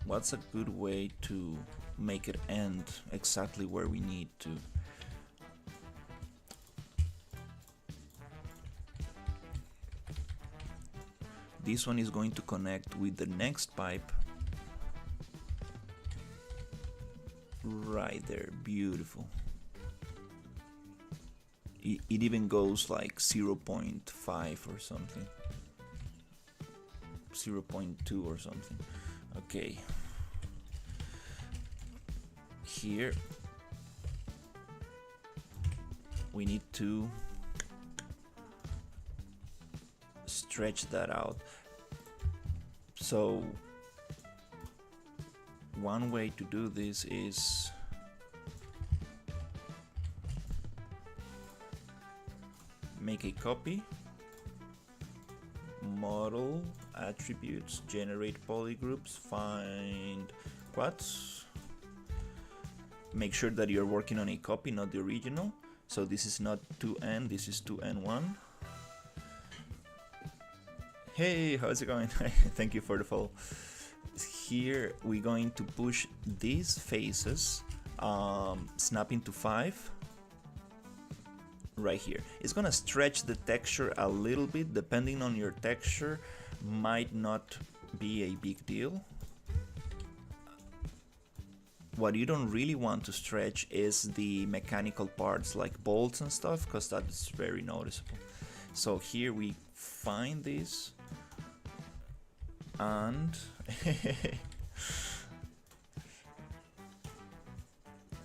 What's a good way to make it end exactly where we need to? This one is going to connect with the next pipe. Right there, beautiful. It even goes like 0.5 or something. 0.2 or something. Okay. Here we need to stretch that out. So one way to do this is make a copy, model, attributes, generate polygroups, find quads. Make sure that you're working on a copy, not the original. So this is not 2n, this is 2n1. Hey, how's it going? Thank you for the follow. Here we're going to push these faces, snap into 5. Right here. It's gonna stretch the texture a little bit. Depending on your texture, might not be a big deal. What you don't really want to stretch is the mechanical parts like bolts and stuff, because that's very noticeable. So here we find this and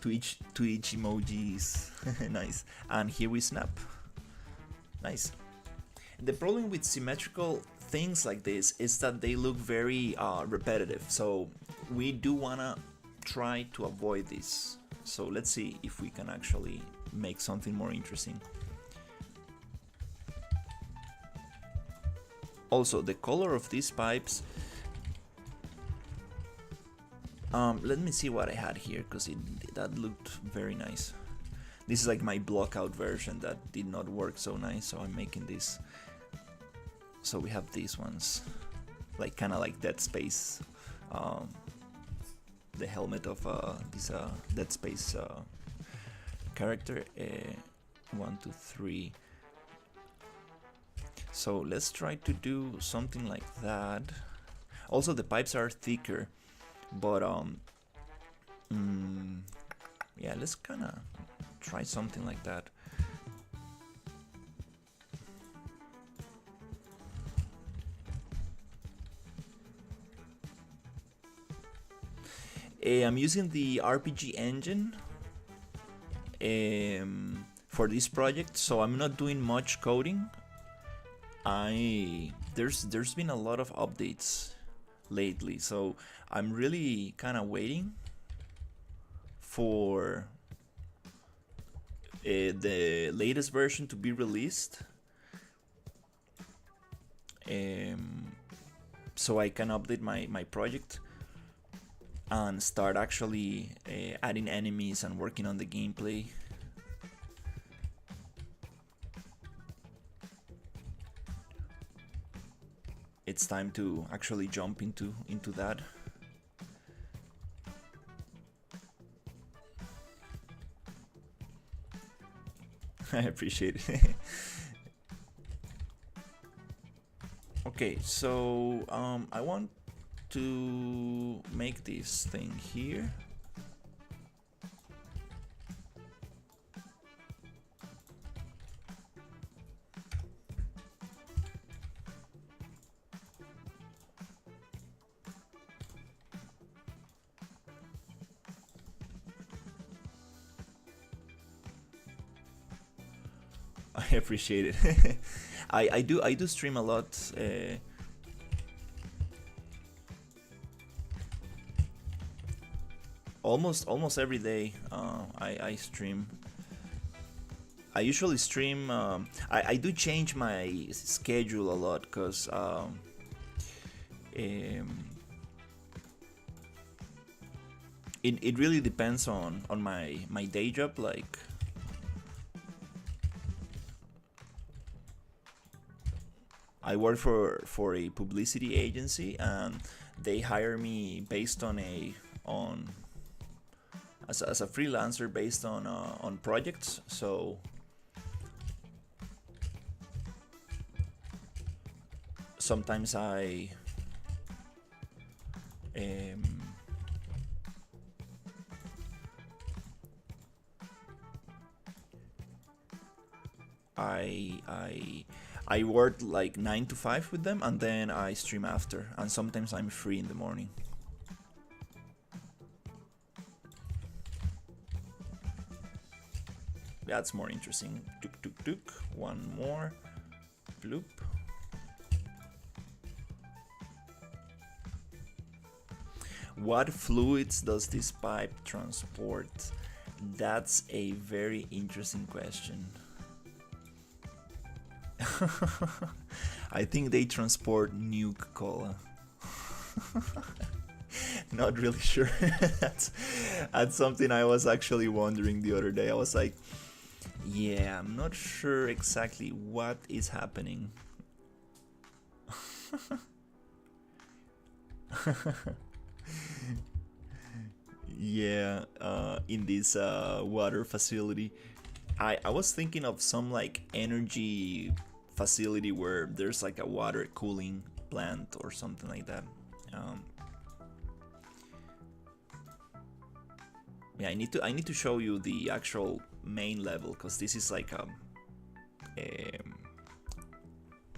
Twitch emojis. Nice. And here we snap. Nice. The problem with symmetrical things like this is that they look very repetitive, so we do wanna try to avoid this. So let's see if we can actually make something more interesting. Also, the color of these pipes, let me see what I had here, because that looked very nice. This is like my blockout version that did not work so nice, so I'm making this. So we have these ones, like kind of like Dead Space, the helmet of this Dead Space character. 1, 2, 3. So let's try to do something like that. Also, the pipes are thicker, but yeah, let's kind of try something like that. I'm using the RPG engine for this project, so I'm not doing much coding. There's been a lot of updates lately, so I'm really kind of waiting for the latest version to be released, so I can update my project and start actually adding enemies and working on the gameplay. It's time to actually jump into that. I appreciate it. Okay, so I want to make this thing here. I appreciate it. I do stream a lot. Almost every day. I stream. I usually stream. I do change my schedule a lot because it really depends on my day job. Like, I work for a publicity agency, and they hire me based on as a freelancer based on projects. So sometimes I work like 9 to 5 with them, and then I stream after, and sometimes I'm free in the morning. That's more interesting. Tuk tuk tuk. One more. Bloop. What fluids does this pipe transport? That's a very interesting question. I think they transport nuke cola. Not really sure. that's something I was actually wondering the other day. I was like, yeah, I'm not sure exactly what is happening. Yeah, in this water facility, I was thinking of some like energy facility where there's like a water cooling plant or something like that. Yeah, I need to show you the actual main level, because this is like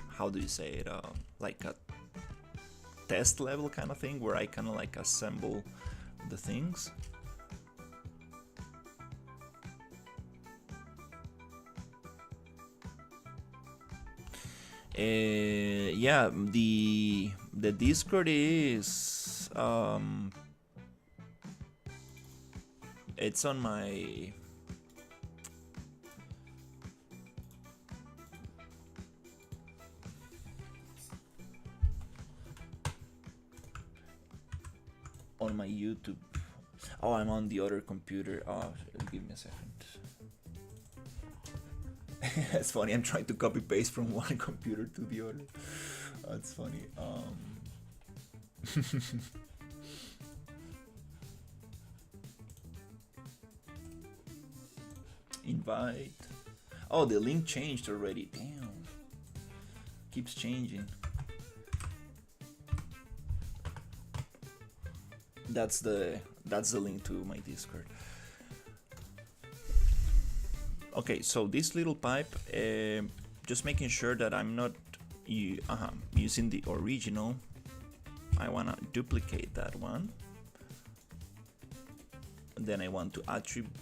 how do you say it? Like a test level kind of thing where I kind of like assemble the things. Yeah, the Discord is it's on my YouTube. Oh, I'm on the other computer. Oh, give me a second. It's funny, I'm trying to copy paste from one computer to the other. That's funny. Invite. Oh, the link changed already. Damn. Keeps changing. That's the link to my Discord. Okay, so this little pipe, just making sure that I'm not using the original. I wanna duplicate that one. Then I want to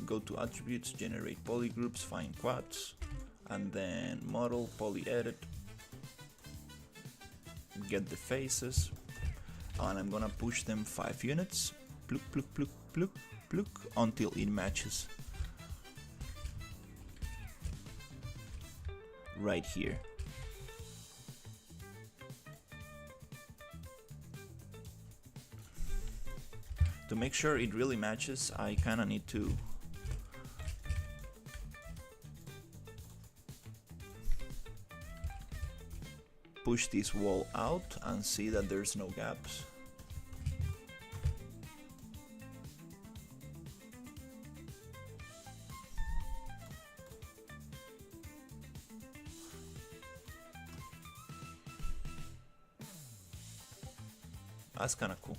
go to attributes, generate polygroups, find quads, and then model, poly edit, get the faces, and I'm gonna push them 5 units, pluk, pluk, pluk, pluk, pluk, until it matches right here. To make sure it really matches, I kinda need to push this wall out and see that there's no gaps. That's kinda cool.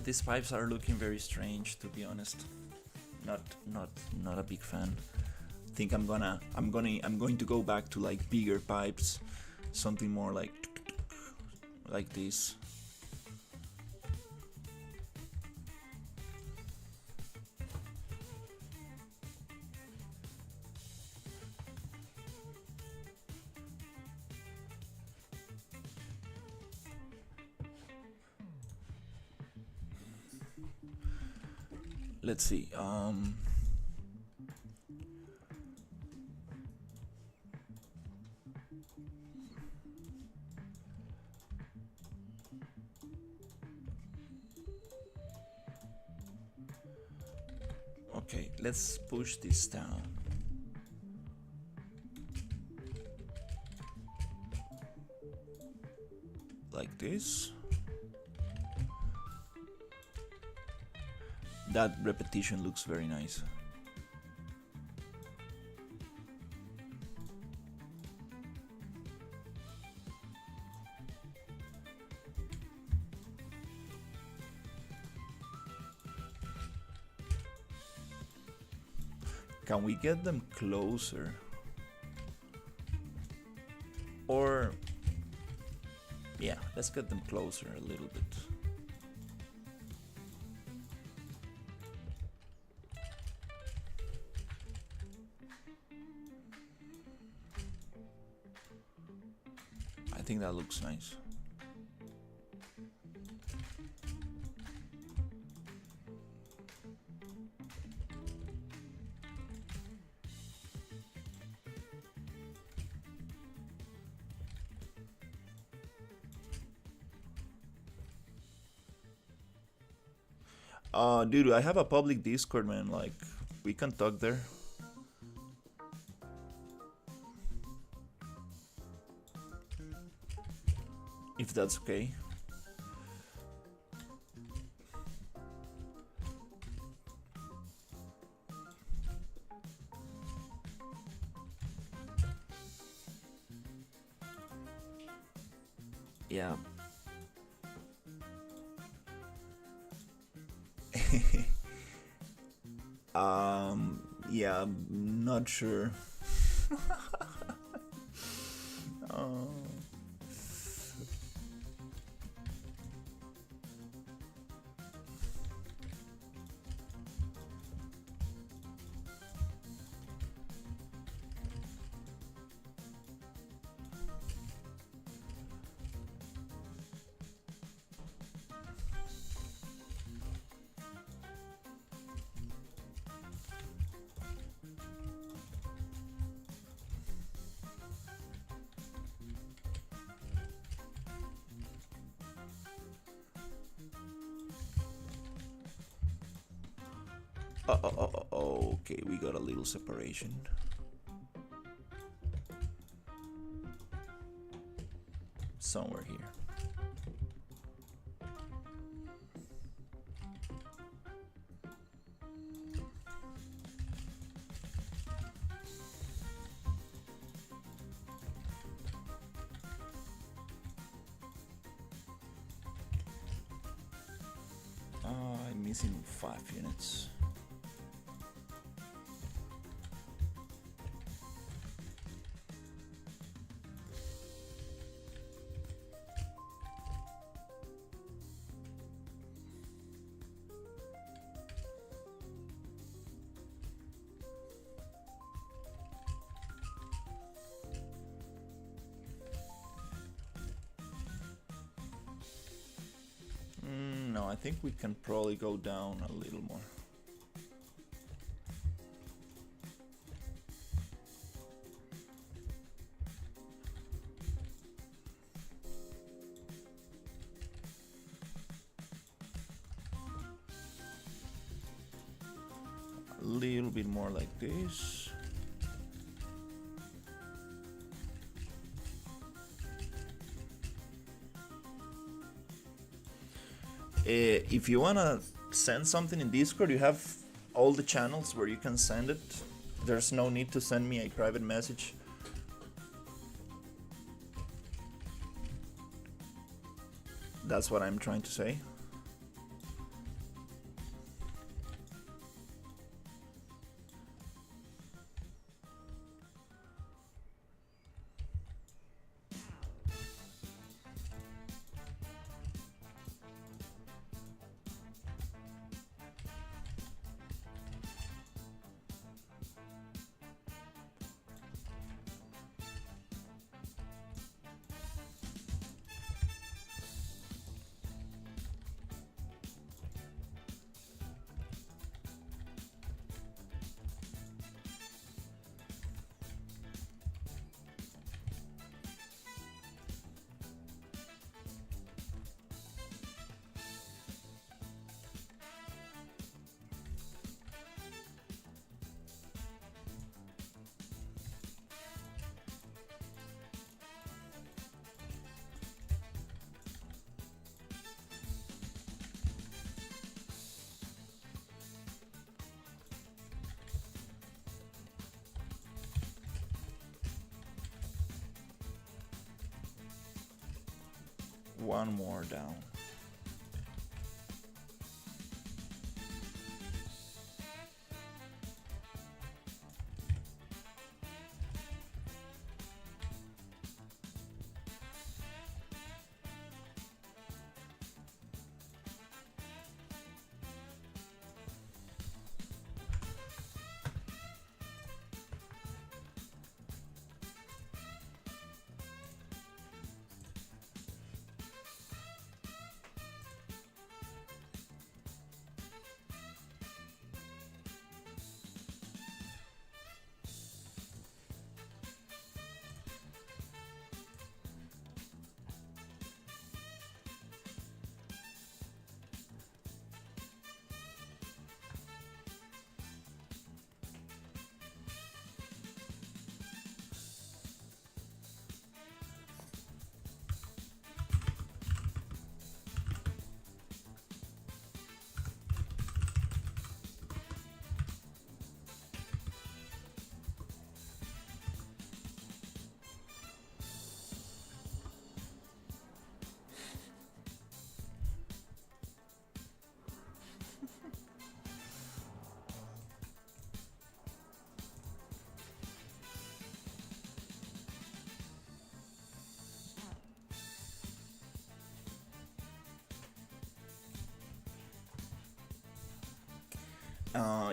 These pipes are looking very strange, to be honest. Not a big fan. I think I'm going to go back to like bigger pipes, something more like this. Let's see. Okay, let's push this down. Like this. That repetition looks very nice. Can we get them closer? Or, yeah, let's get them closer a little bit. I think that looks nice. Dude, I have a public Discord, man. Like, we can talk there. If that's okay. Yeah. Yeah, I'm not sure. Okay, we got a little separation. Somewhere here. missing 5 units. No, I think we can probably go down a little more. A little bit more like this. If you wanna send something in Discord, you have all the channels where you can send it. There's no need to send me a private message. That's what I'm trying to say. One more down.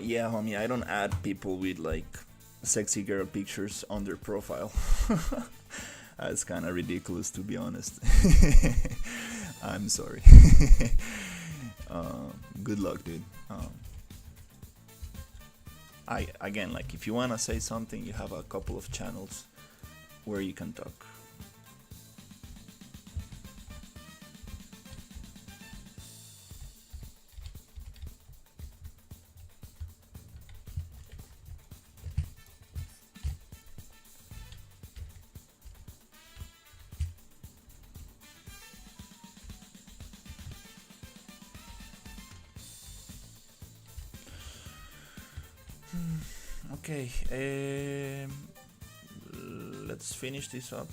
Yeah, homie, I don't add people with like sexy girl pictures on their profile. That's kind of ridiculous, to be honest. I'm sorry. Good luck, dude. I again, like, if you wanna say something, you have a couple of channels where you can talk. Okay, let's finish this up.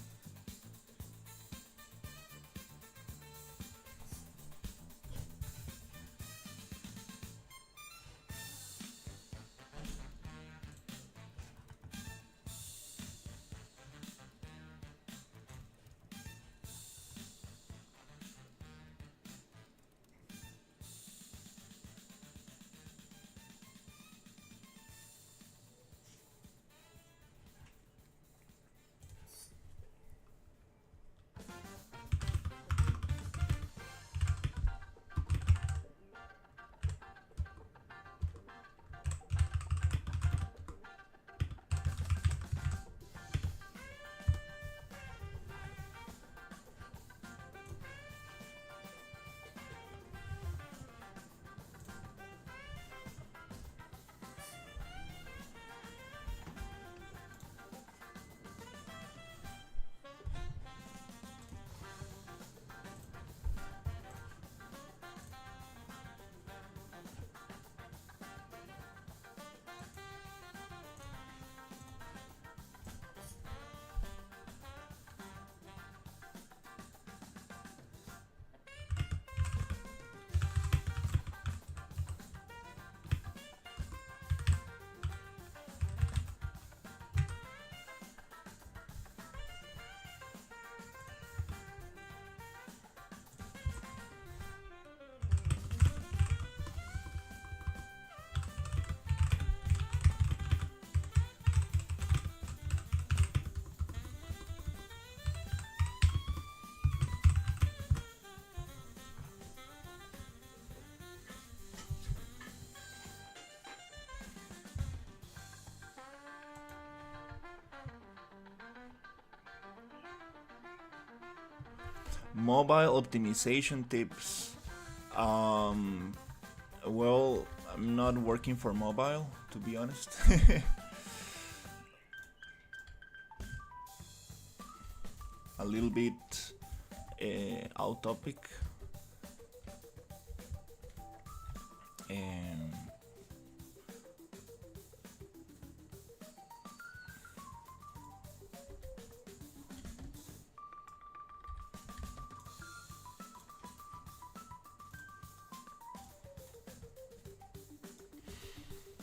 Mobile optimization tips. Well, I'm not working for mobile, to be honest. A little bit out topic.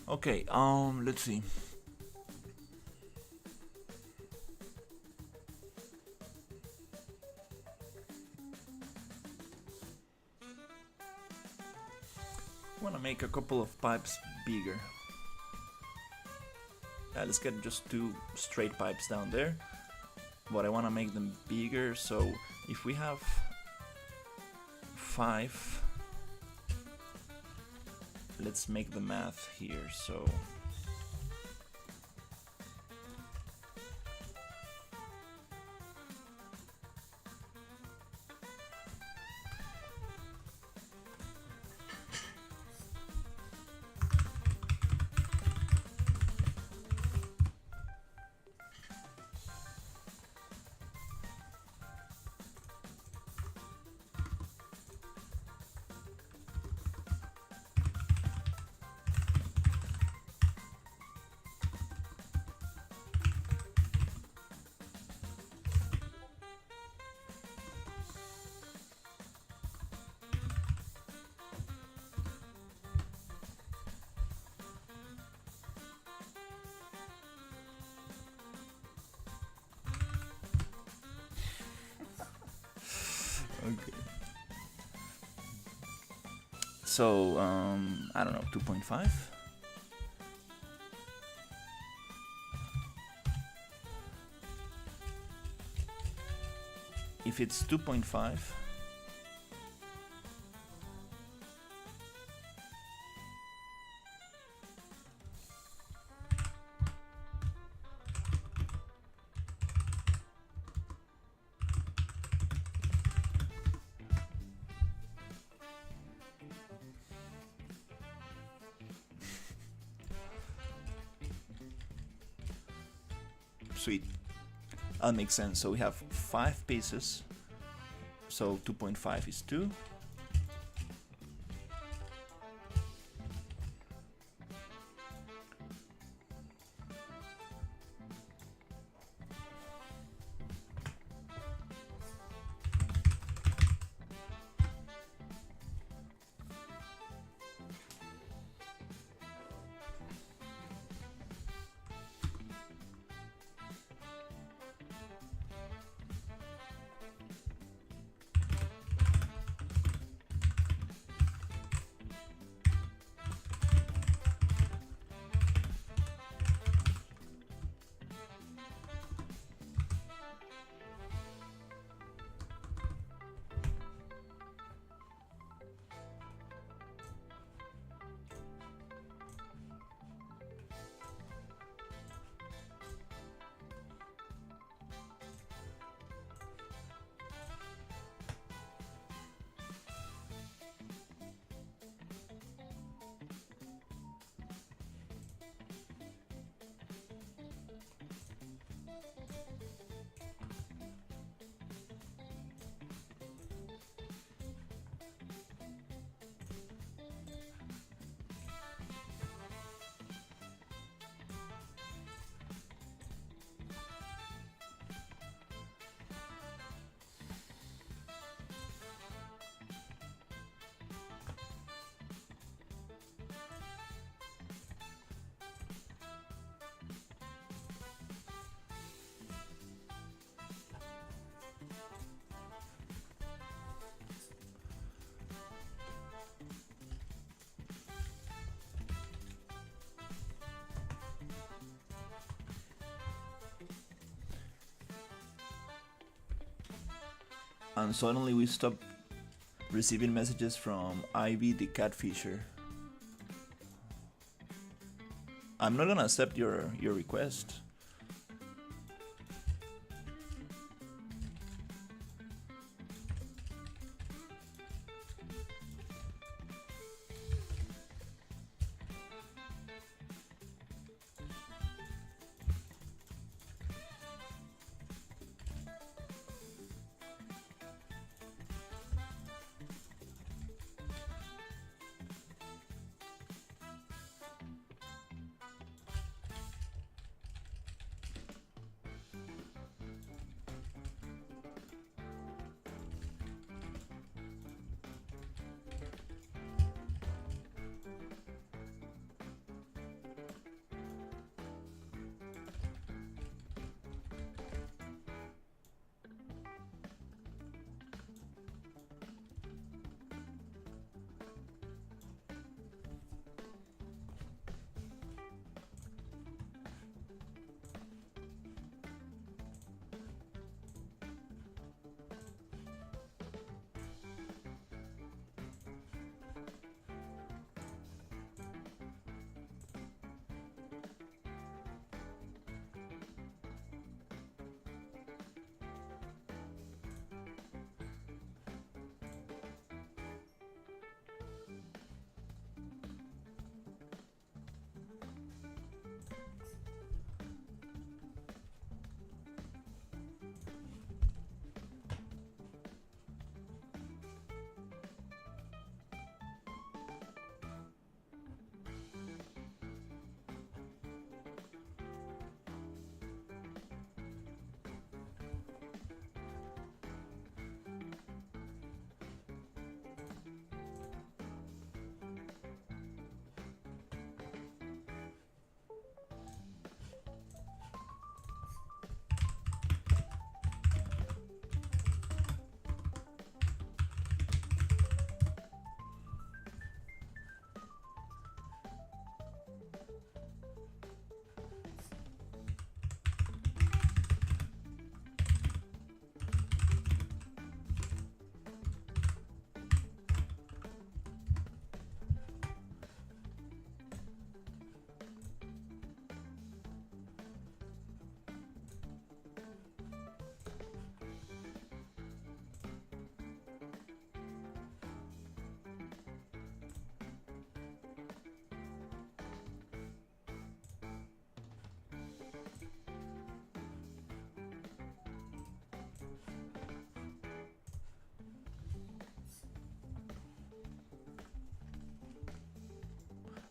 Okay, let's see. I want to make a couple of pipes bigger. Let's get just 2 straight pipes down there, but I want to make them bigger, so if we have 5, let's make the math here. So okay. So I don't know, 2.5. If it's 2.5, sweet. That makes sense. So we have 5 pieces. So 2.5 is 2. And suddenly we stopped receiving messages from Ivy the catfisher. I'm not gonna accept your request.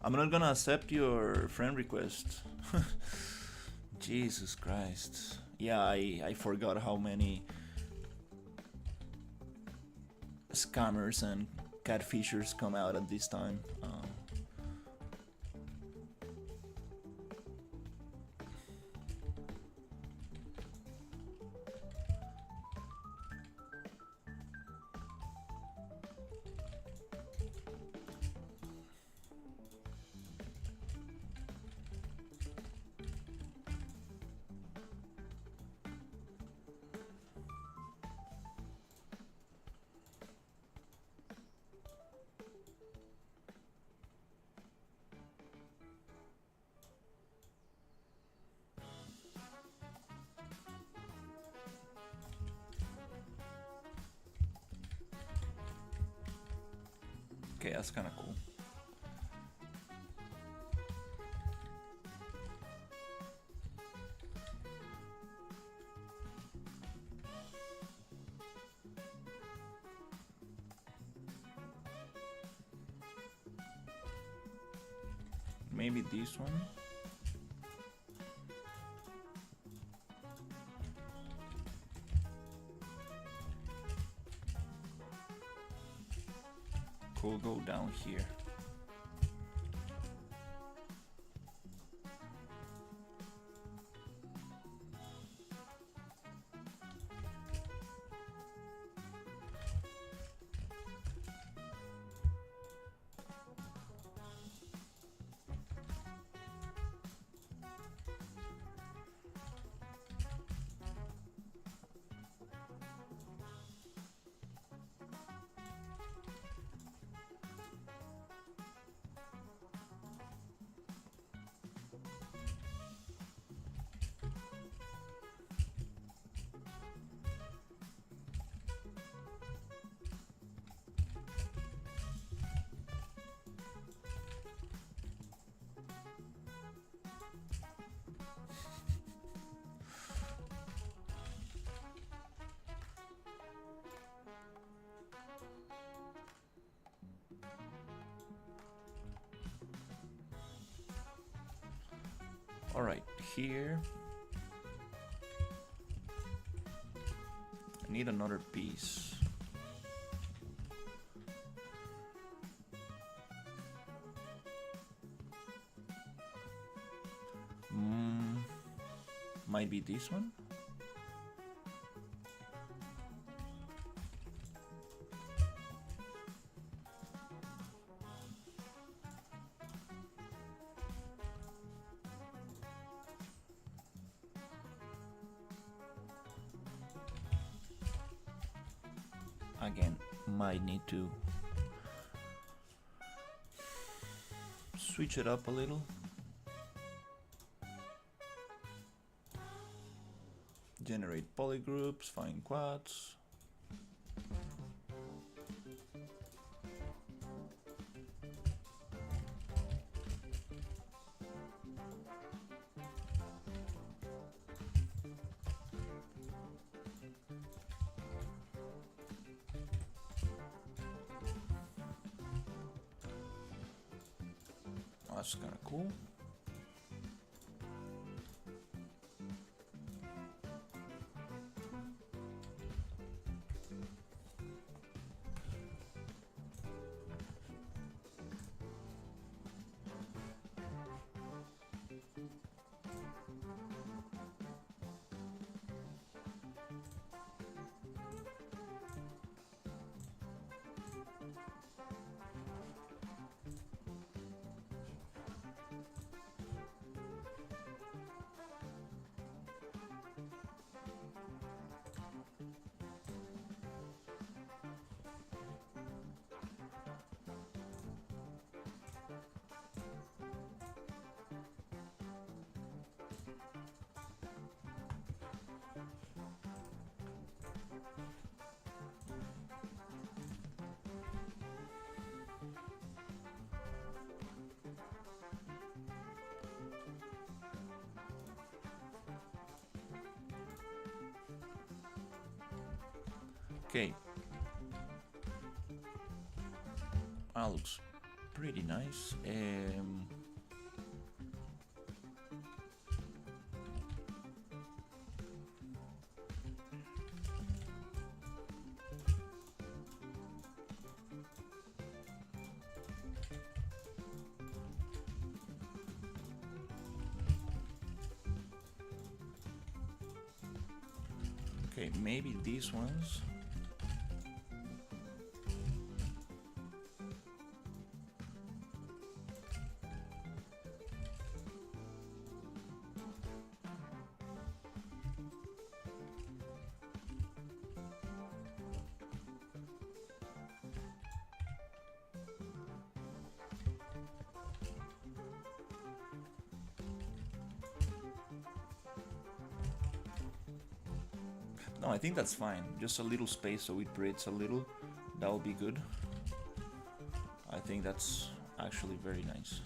I'm not gonna accept your friend request. Jesus Christ. Yeah, I forgot how many scammers and catfishers come out at this time. Okay, that's kind of cool. Maybe this one. Could go down here. All right, here. I need another piece. Might be this one. Again, might need to switch it up a little. Generate polygroups, find quads. That's kind of cool. Okay. That looks pretty nice. Okay, maybe these ones. No, I think that's fine. Just a little space so it breathes a little. That will be good. I think that's actually very nice.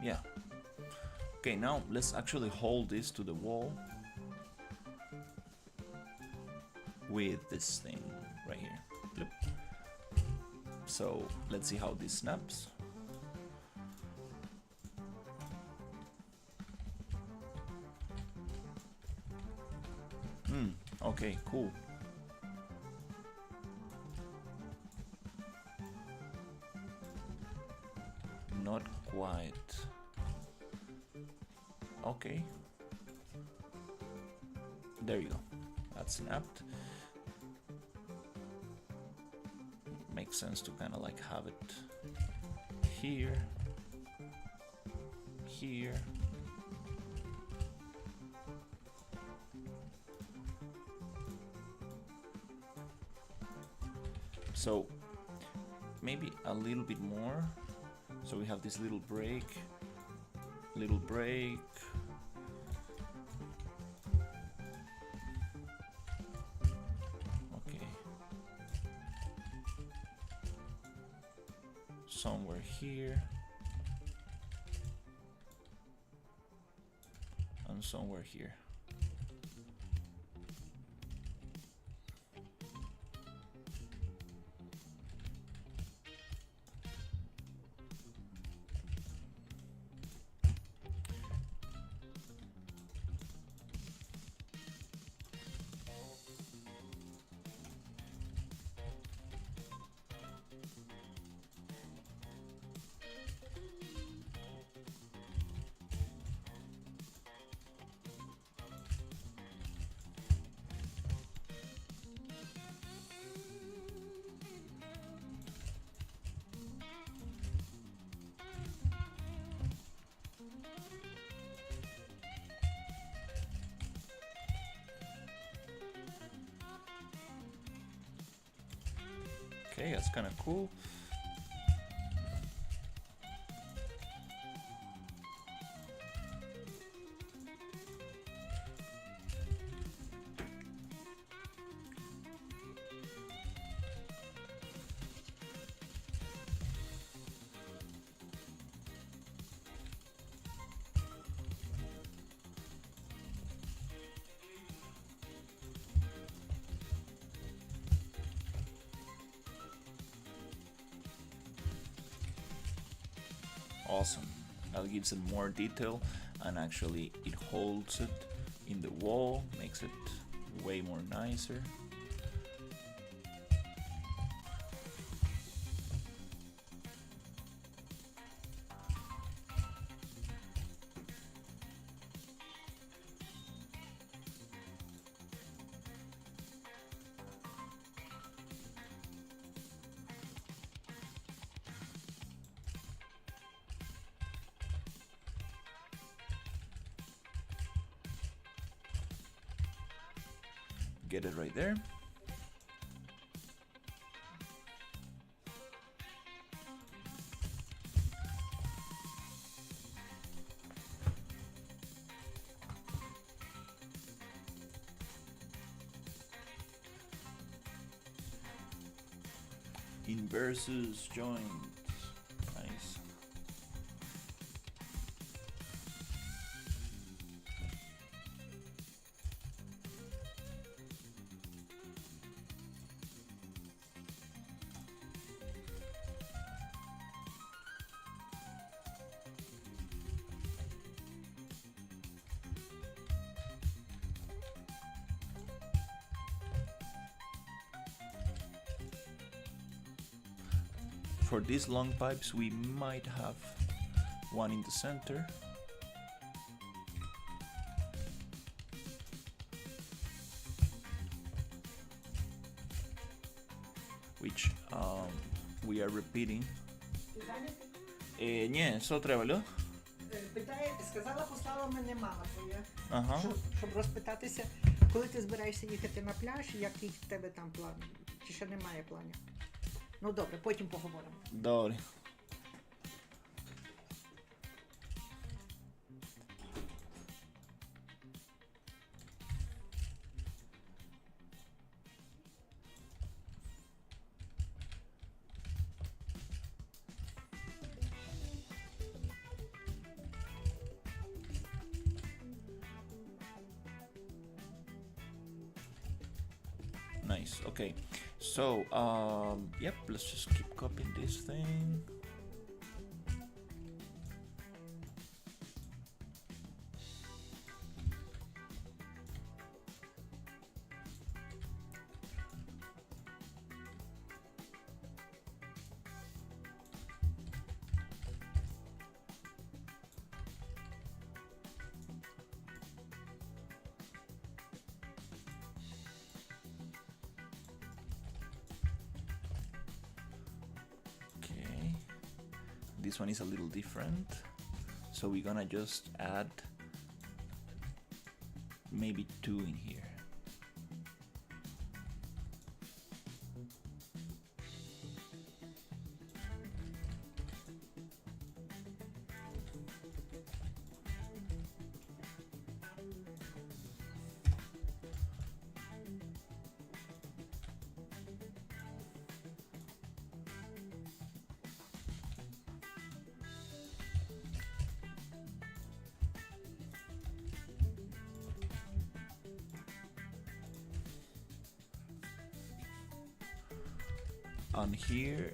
Yeah. Okay, now let's actually hold this to the wall with this thing right here. Flip. So let's see how this snaps. Okay, cool. Not quite. Okay. There you go. That snapped. Makes sense to kind of like have it here, here. So maybe a little bit more. So we have this little break, little break. Okay. Somewhere here. And somewhere here. Okay, that's kind of cool. Awesome. That gives it more detail, and actually it holds it in the wall, makes it way more nicer. Get it right there. Inversus joint. Nice. for these long pipes we might have one in the center. Which we are repeating. Ні, що треба, Льо? Питає, сказала, послала мене мама твоя, Ага. щоб розпитатися, коли ти збираєшся їхати на пляж, який в тебе там план, чи ще немає планів. Ну добре, потім поговоримо. Добре. Nice. Okay. So, yep. Let's just keep copying this thing. This one is a little different, so we're gonna just add maybe 2 in here. On here,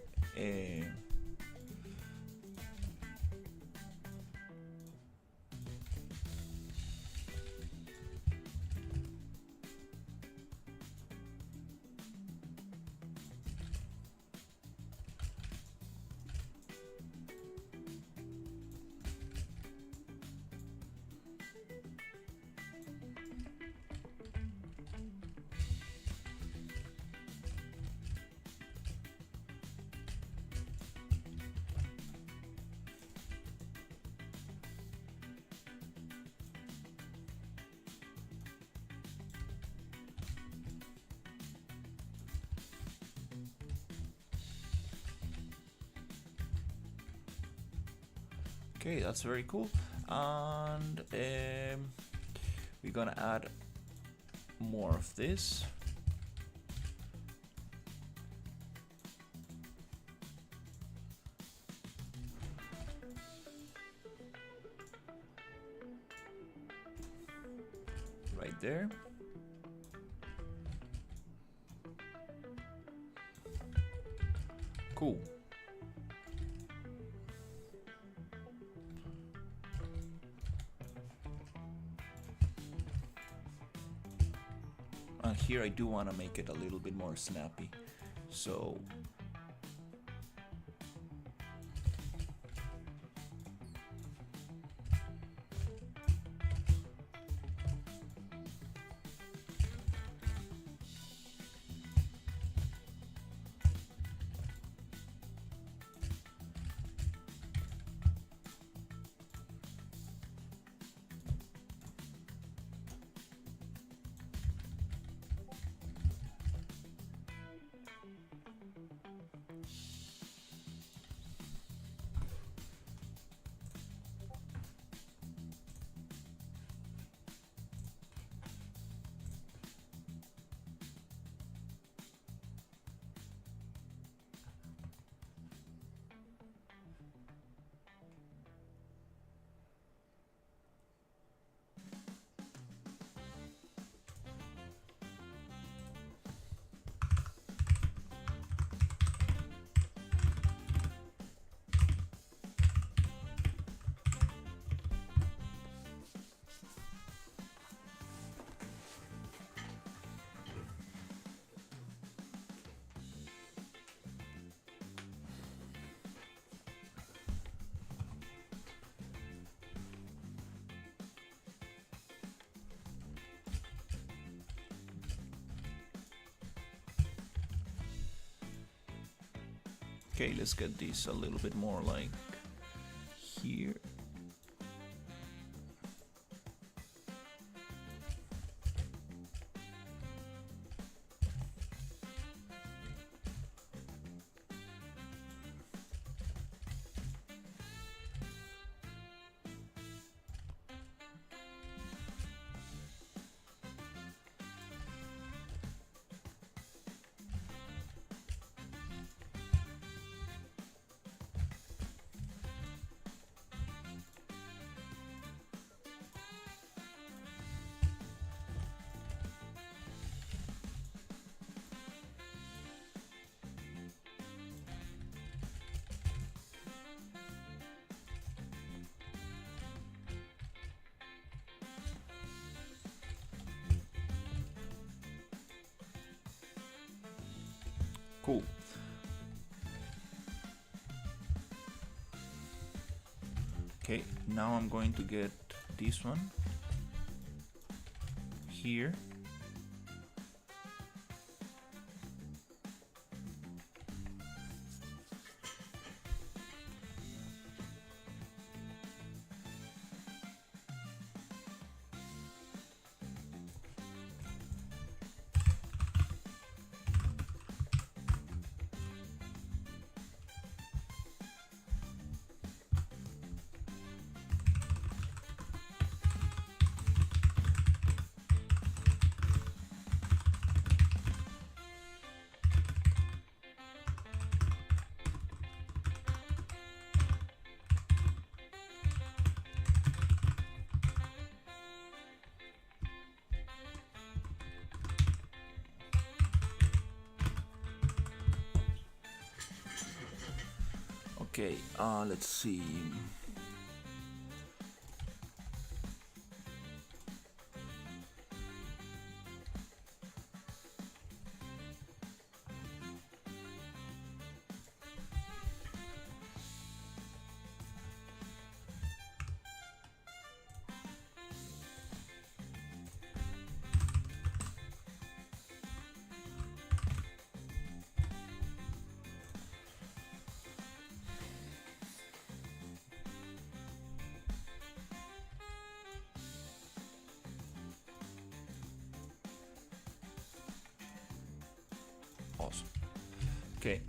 okay, that's very cool. And we're gonna add more of this. Right there. Cool. And here I do want to make it a little bit more snappy. So Okay, let's get this a little bit more like here. Cool. Okay, now I'm going to get this one here. Okay, let's see. Awesome. Okay.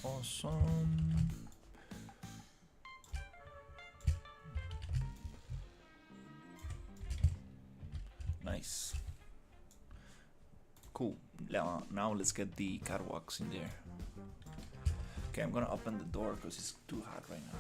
Awesome. Nice. Cool. Now let's get the catwalks in there. Okay, I'm gonna open the door because it's too hot right now.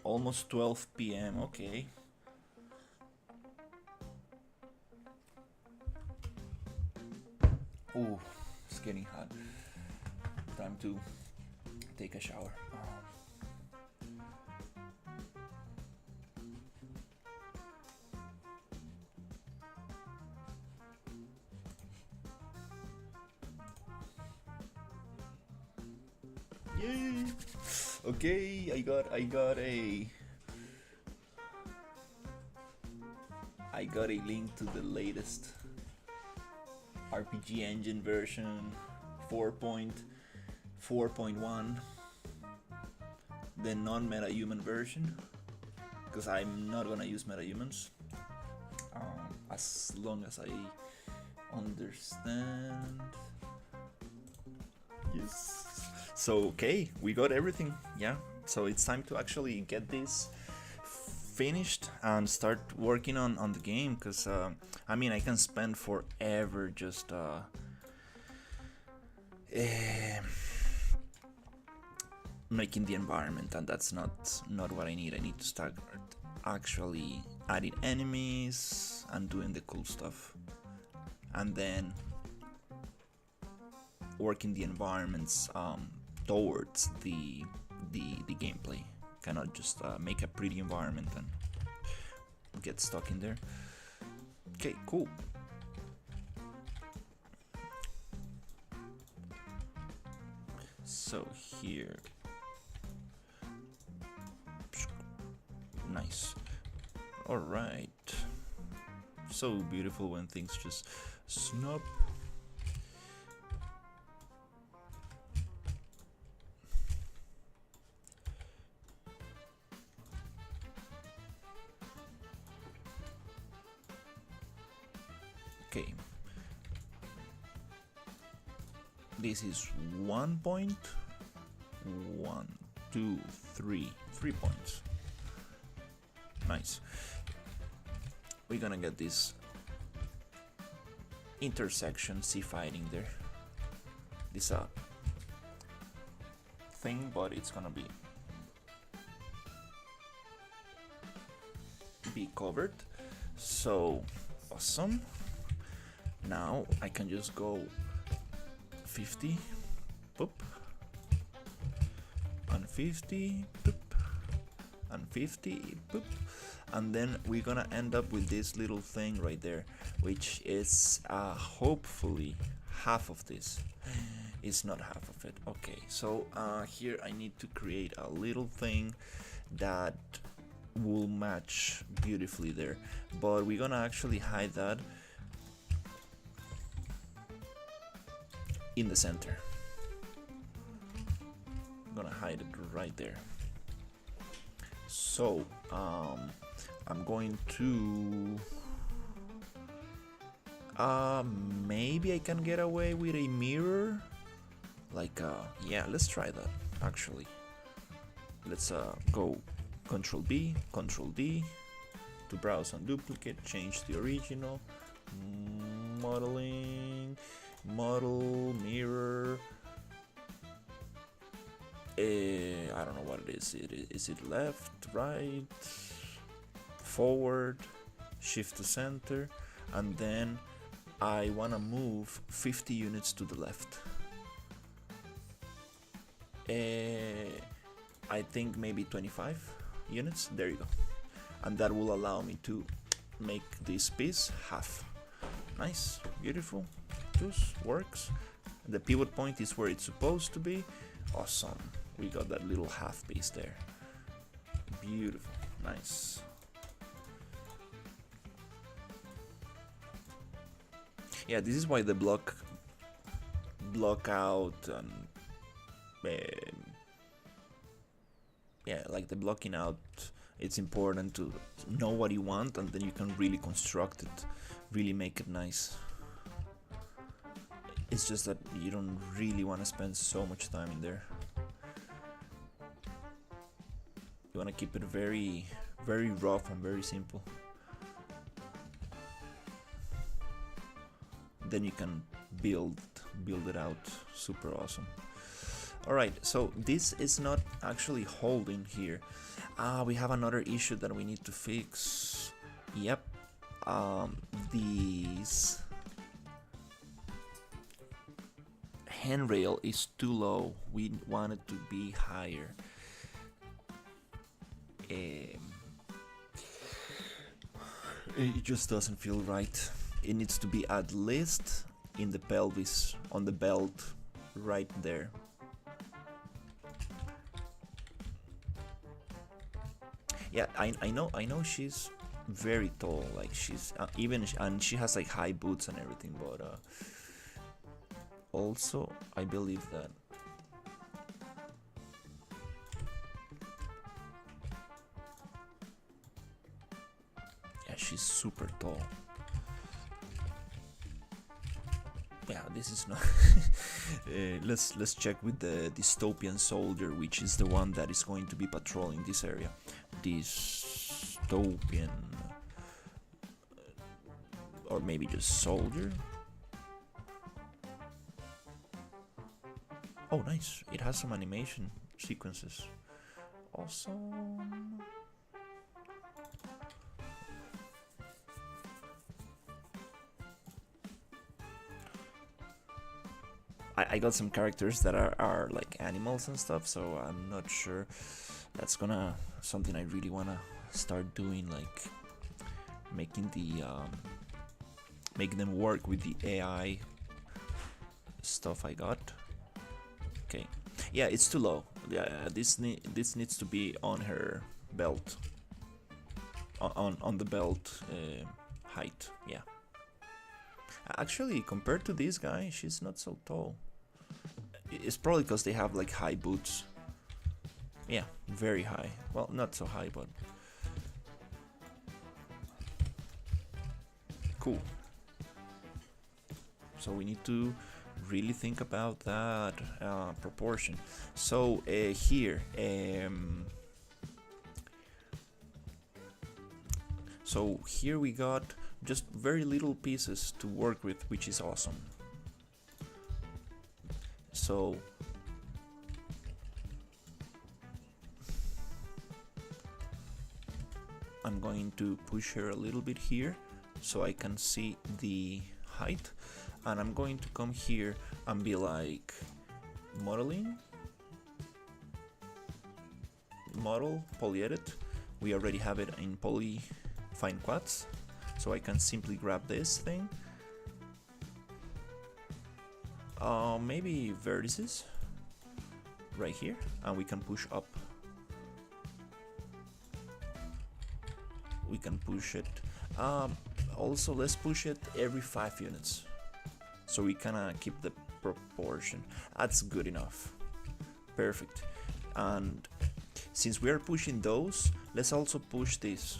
Almost 12 p.m. Okay. Ooh, it's getting hot. Time to take a shower. Yay! Okay, I got a I got a link to the latest RPG Engine version 4.4.1, the non-meta-human version, because I'm not gonna use meta-humans as long as I understand. Yes. So okay, we got everything. Yeah. So it's time to actually get this finished and start working on the game, because I mean, I can spend forever just making the environment, and that's not what I need. I need to start actually adding enemies and doing the cool stuff, and then working the environments towards the gameplay. Cannot just make a pretty environment and get stuck in there. Okay, cool. So here, nice. All right. So beautiful when things just snap. Okay. This is 1 point. 1, 2, 3. 3 points. Nice. We're gonna get this intersection Sci Fi there. This thing, but it's gonna be covered. So awesome. Now I can just go 50, boop, and 50, boop, and 50, boop, and then we're gonna end up with this little thing right there, which is hopefully half of this. It's not half of it. Okay, so here I need to create a little thing that will match beautifully there, but we're gonna actually hide that in the center. I'm gonna hide it right there. So I'm going to maybe I can get away with a mirror, like yeah, let's try that. Actually, let's go Control B, Control D to browse and duplicate, change the original, modeling, model, mirror. I don't know what it is. Is it left, right, forward, shift to center, and then I want to move 50 units to the left. I think maybe 25 units. There you go. And that will allow me to make this piece half. Nice, beautiful. This works. The pivot point is where it's supposed to be. Awesome. We got that little half piece there. Beautiful. Nice. Yeah, this is why the block out and yeah, like the blocking out, it's important to know what you want, and then you can really construct it, really make it nice. It's just that you don't really want to spend so much time in there. You want to keep it very, very rough and very simple. Then you can build it out super awesome. Alright, so this is not actually holding here. We have another issue that we need to fix. Yep. These handrail is too low. We want it to be higher. It just doesn't feel right. It needs to be at least in the pelvis, on the belt, right there. Yeah, I know she's very tall. Like she's even, and she has like high boots and everything. But also, I believe that yeah, she's super tall. Yeah, this is not. Let's check with the dystopian soldier, which is the one that is going to be patrolling this area. Dystopian, or maybe just soldier. Oh, nice! It has some animation sequences. Awesome. I got some characters that are like animals and stuff, so I'm not sure that's gonna something I really wanna start doing, like making them work with the AI stuff I got. Okay, yeah, it's too low. Yeah, this needs to be on her belt, on the belt height. Yeah. Actually, compared to this guy, she's not so tall. It's probably because they have like high boots. Yeah, very high. Well, not so high, but cool. So we need to really think about that proportion. So here, so here we got just very little pieces to work with, which is awesome. So I'm going to push her a little bit here so I can see the height, and I'm going to come here and be like modeling, model, polyedit. We already have it in poly fine quads, so I can simply grab this thing, maybe vertices right here, and we can push up. We can push it. Also, let's push it every 5 units, so we kind of keep the proportion. That's good enough. Perfect. And since we are pushing those, let's also push this.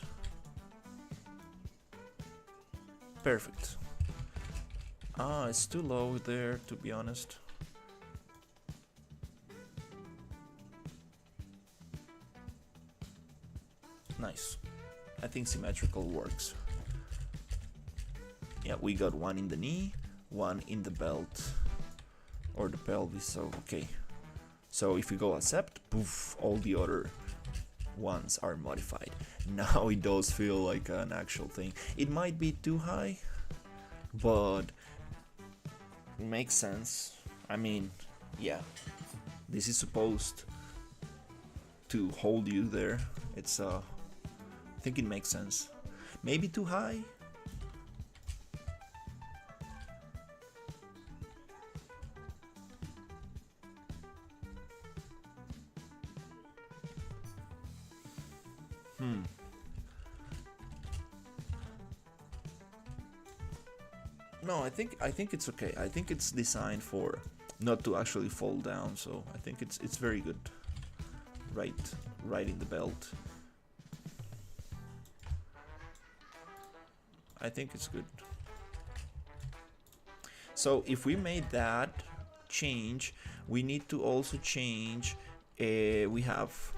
Perfect. It's too low there, to be honest. Nice. I think symmetrical works. Yeah, we got one in the knee, one in the belt, or the pelvis, so okay. So if we go accept, poof, all the other ones are modified. Now it does feel like an actual thing. It might be too high, but makes sense. I mean, yeah, this is supposed to hold you there. It's I think it makes sense. Maybe too high. No, I think it's okay. I think it's designed for not to actually fall down, so I think it's very good. Right in the belt. I think it's good. So if we made that change, we need to also change. We have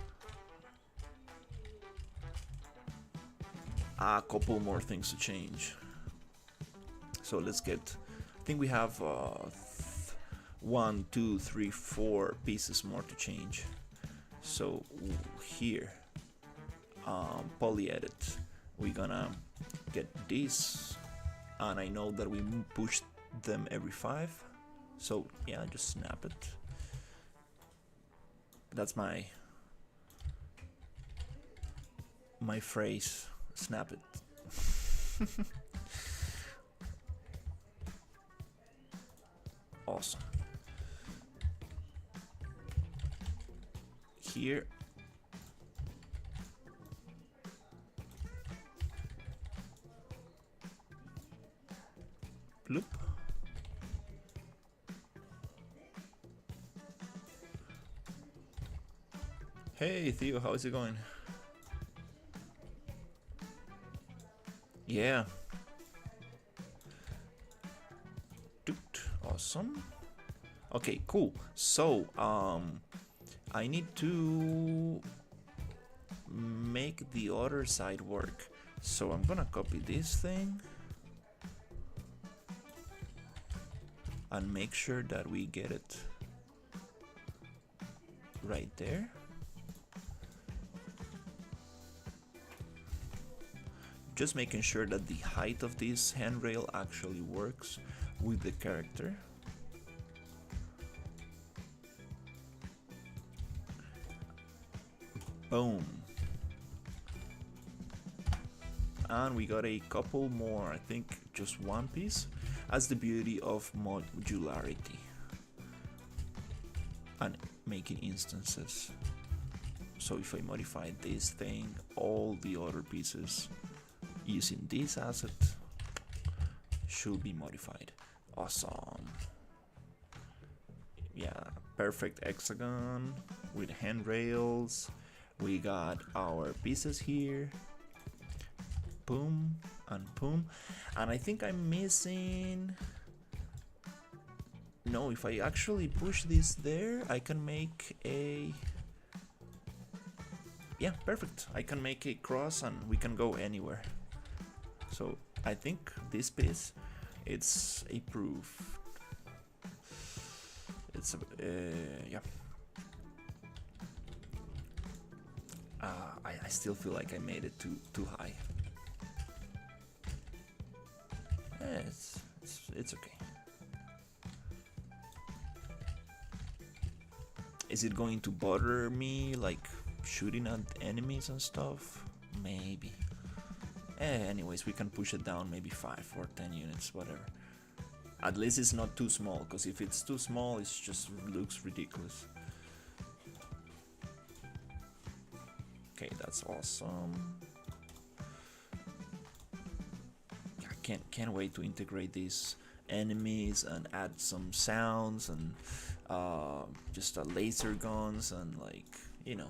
a couple more things to change. So let's get. I think we have 1, 2, 3, 4 pieces more to change. So here, poly edit. We're gonna get this, and I know that we push them every 5. So yeah, just snap it. That's my phrase. Snap it. Awesome. Here. Bloop. Hey Theo, how's it going? Yeah. Dude, awesome. Okay, cool. So, I need to make the other side work. So I'm gonna copy this thing and make sure that we get it right there. Just making sure that the height of this handrail actually works with the character. Boom. And we got a couple more, I think just one piece. That's the beauty of modularity and making instances. So if I modify this thing, all the other pieces using this asset should be modified. Awesome. Yeah, perfect hexagon with handrails. We got our pieces here. Boom and boom. And I think I'm missing... No, if I actually push this there, I can make a... Yeah, perfect. I can make a cross and we can go anywhere. So I think this piece, it's a proof. It's a... yeah. I still feel like I made it too high. It's okay. Is it going to bother me, like shooting at enemies and stuff? Maybe. Anyways, we can push it down maybe 5 or 10 units, whatever. At least it's not too small, because if it's too small, it just looks ridiculous. Okay, that's awesome. Can't wait to integrate these enemies and add some sounds and just laser guns and, like, you know,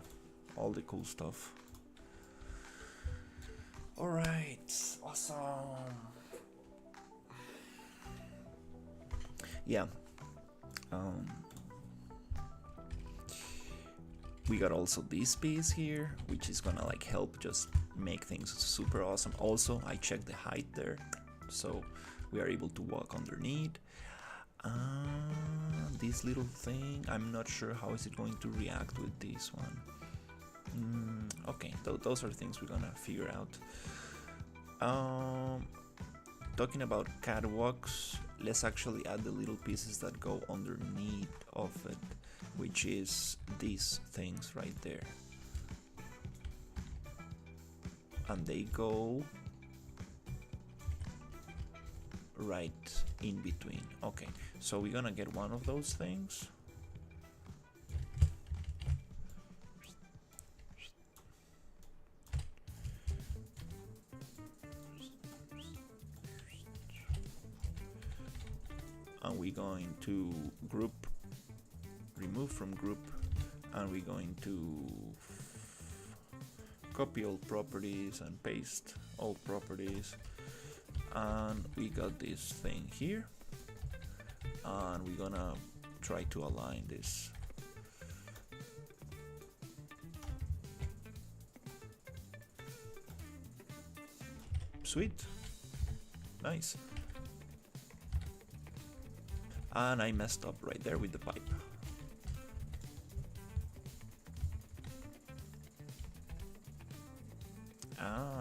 all the cool stuff. Alright, awesome. Yeah. We got also this piece here, which is gonna like help just make things super awesome. Also, I checked the height there, so we are able to walk underneath. This little thing, I'm not sure how is it going to react with this one. Okay, those are things we're gonna figure out. Talking about catwalks, let's actually add the little pieces that go underneath of it, which is these things right there. And they go right in between. Okay, so we're gonna get one of those things. And we're going to group, remove from group, and we're going to copy all properties and paste all properties. And we got this thing here, and we're gonna try to align this. Sweet, nice. And I messed up right there with the pipe.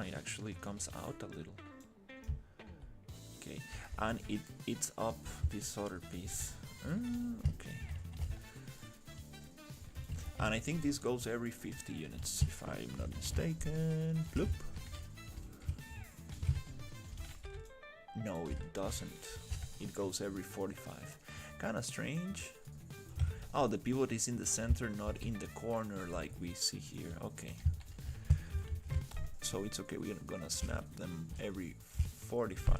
It actually comes out a little. Okay, and it's up this other piece. Okay. And I think this goes every 50 units, if I'm not mistaken. Bloop. No, it doesn't. It goes every 45. Kinda strange. Oh, the pivot is in the center, not in the corner like we see here. Okay. So it's okay, we're gonna snap them every 45.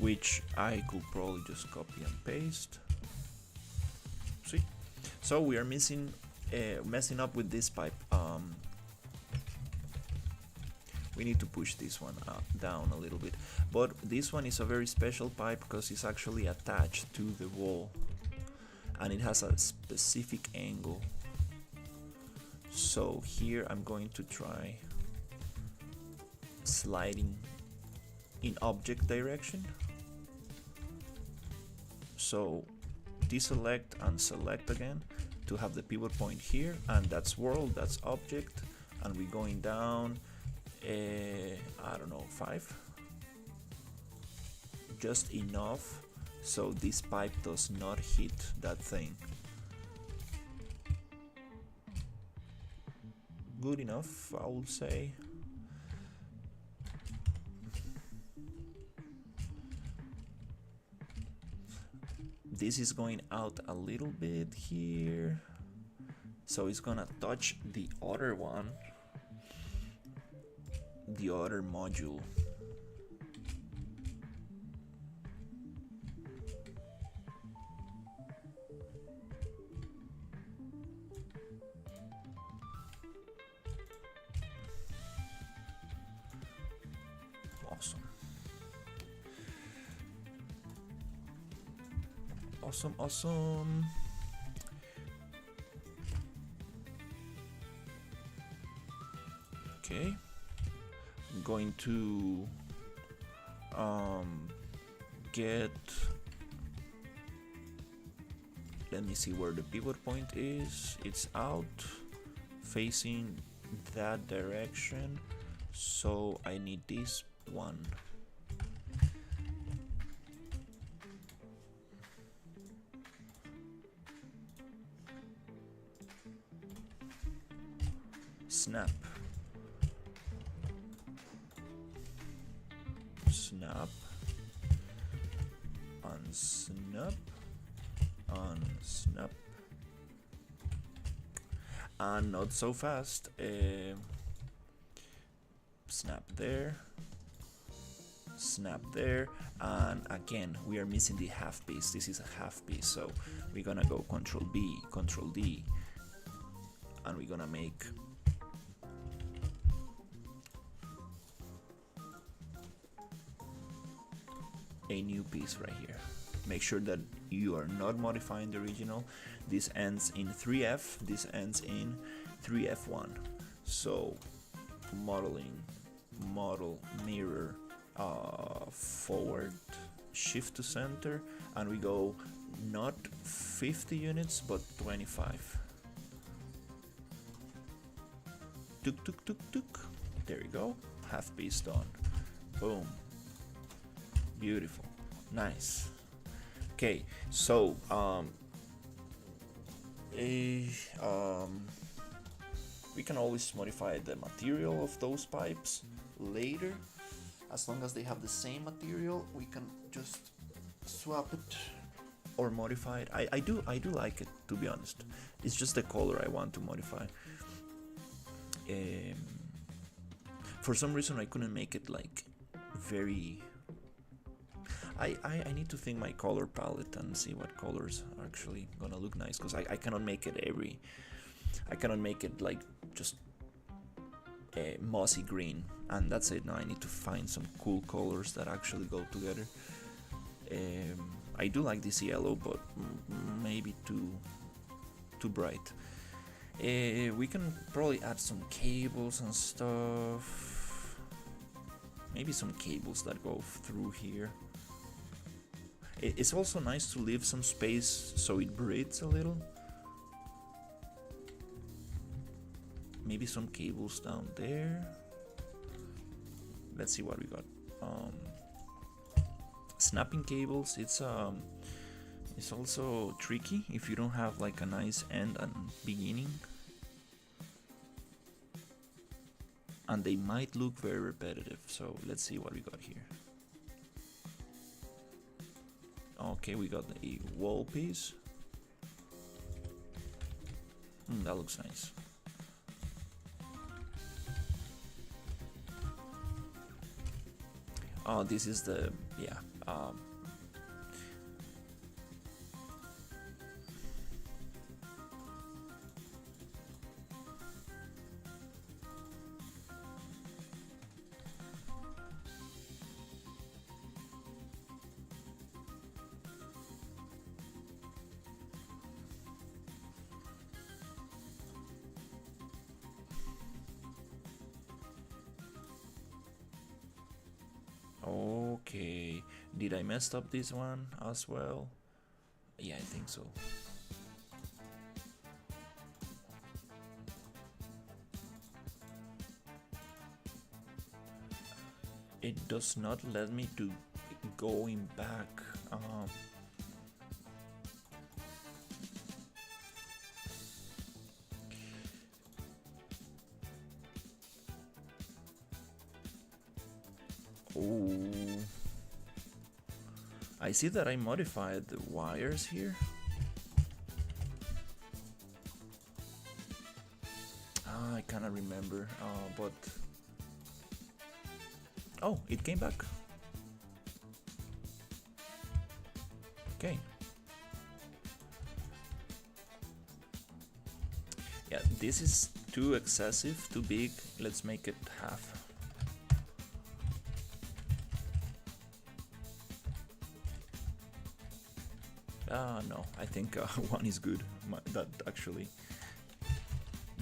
which I could probably just copy and paste. See, so we are messing up with this pipe. We need to push this one down a little bit, but this one is a very special pipe because it's actually attached to the wall and it has a specific angle. So here I'm going to try sliding in object direction. So deselect and select again to have the pivot point here, and that's world, that's object, and we're going down I don't know, 5, just enough so this pipe does not hit that thing. Good enough, I would say. This is going out a little bit here, so it's gonna touch the other one, the other module. Awesome. Awesome, awesome. Okay. I'm going to get, let me see where the pivot point is. It's out facing that direction, so I need this one. Snap. Snap. Unsnap. Unsnap. And not so fast. Snap there. Snap there. And again, we are missing the half piece. This is a half piece, so we're gonna go Control B, Control D, and we're gonna make a new piece right here. Make sure that you are not modifying the original. This ends in 3F, this ends in 3F1. So modeling, model, mirror, forward, shift to center, and we go not 50 units but 25. Tuk tuk tuk tuk. There you go. Half piece done. Boom. Beautiful. Nice. Okay, so we can always modify the material of those pipes later. As long as they have the same material, we can just swap it or modify it. I do like it, to be honest. It's just the color I want to modify. For some reason I couldn't make it like very. I need to think my color palette and see what colors are actually gonna look nice, because I cannot make it I cannot make it like just a mossy green and that's it. Now I need to find some cool colors that actually go together. I do like this yellow, but maybe too bright. We can probably add some cables and stuff. Maybe some cables that go through here. It's also nice to leave some space so it breathes a little. Maybe some cables down there. Let's see what we got. Snapping cables, it's also tricky if you don't have like a nice end and beginning. And they might look very repetitive, so let's see what we got here. Okay, we got a wall piece. That looks nice. Oh, this is the, yeah, Um, okay, did I mess up this one as well? Yeah, I think so. It does not let me to going back. Oh, I see that I modified the wires here. I cannot remember, but oh, it came back. Okay. Yeah, this is too excessive, too big. Let's make it half. No, I think one is good. That actually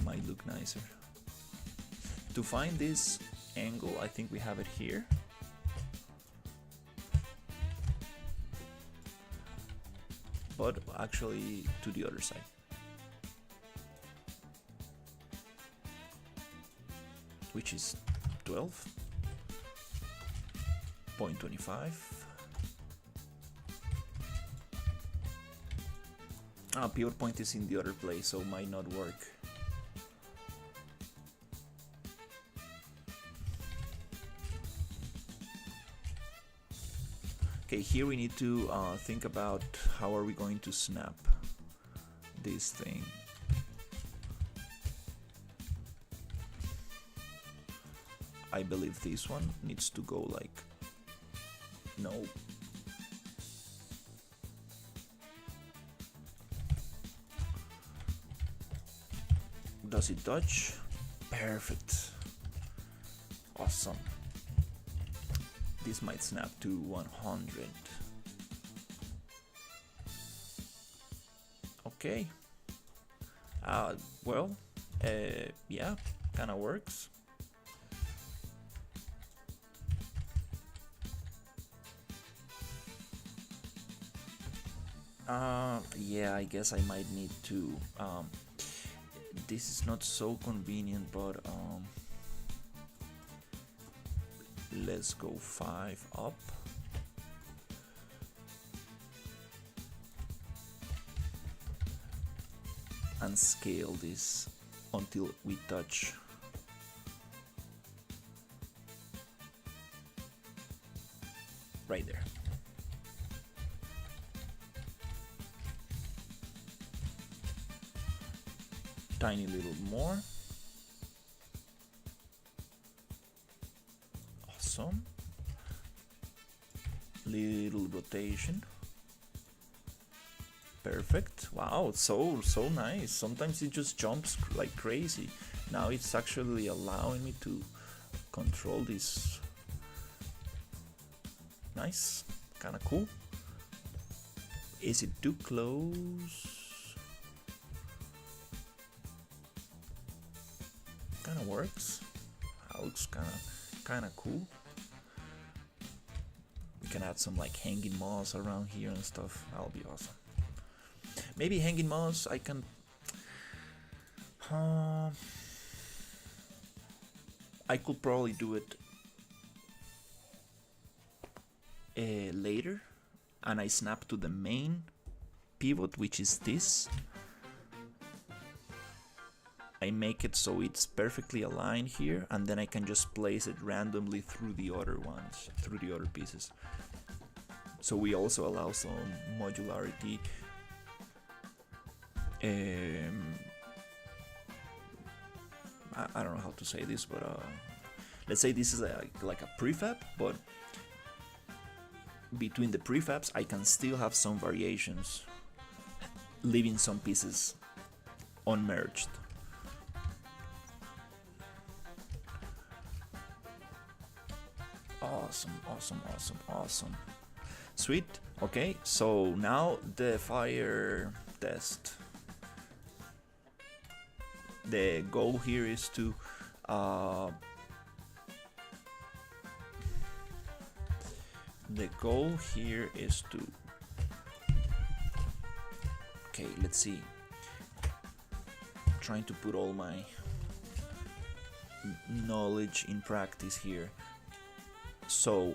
might look nicer. To find this angle, I think we have it here. But actually to the other side. Which is 12.25. Pure point is in the other place, so might not work. Okay, here we need to think about how are we going to snap this thing. I believe this one needs to go like, no. Does it touch? Perfect. Awesome. This might snap to 100. Okay. Well, yeah, kind of works. Yeah, I guess I might need to. This is not so convenient, but let's go 5 up. And scale this until we touch. Right there. Tiny little more. Awesome. Little rotation. Perfect. Wow, it's so nice. Sometimes it just jumps like crazy. Now it's actually allowing me to control this. Nice. Kind of cool. Is it too close? Kind of works. Looks kind of cool. We can add some like hanging moss around here and stuff. That'll be awesome. Maybe hanging moss I can. I could probably do it later, and I snap to the main pivot, which is this. I make it so it's perfectly aligned here, and then I can just place it randomly through the other ones, through the other pieces. So we also allow some modularity. I don't know how to say this, but let's say this is like a prefab, but between the prefabs I can still have some variations, leaving some pieces unmerged. Awesome. Sweet. Okay, so now the fire test. The goal here is to okay, let's see. Trying to put all my knowledge in practice here. So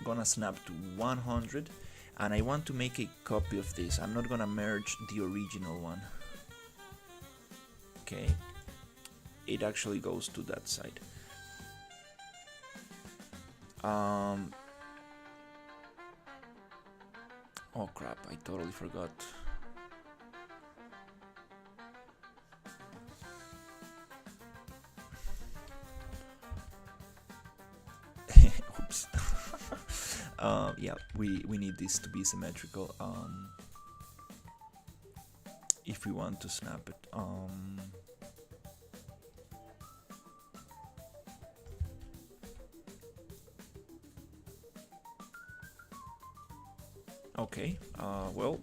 gonna snap to 100, and I want to make a copy of this. I'm not gonna merge the original one. Okay, it actually goes to that side. Oh crap, I totally forgot. Oops. Yeah, we need this to be symmetrical if we want to snap it. Okay, well,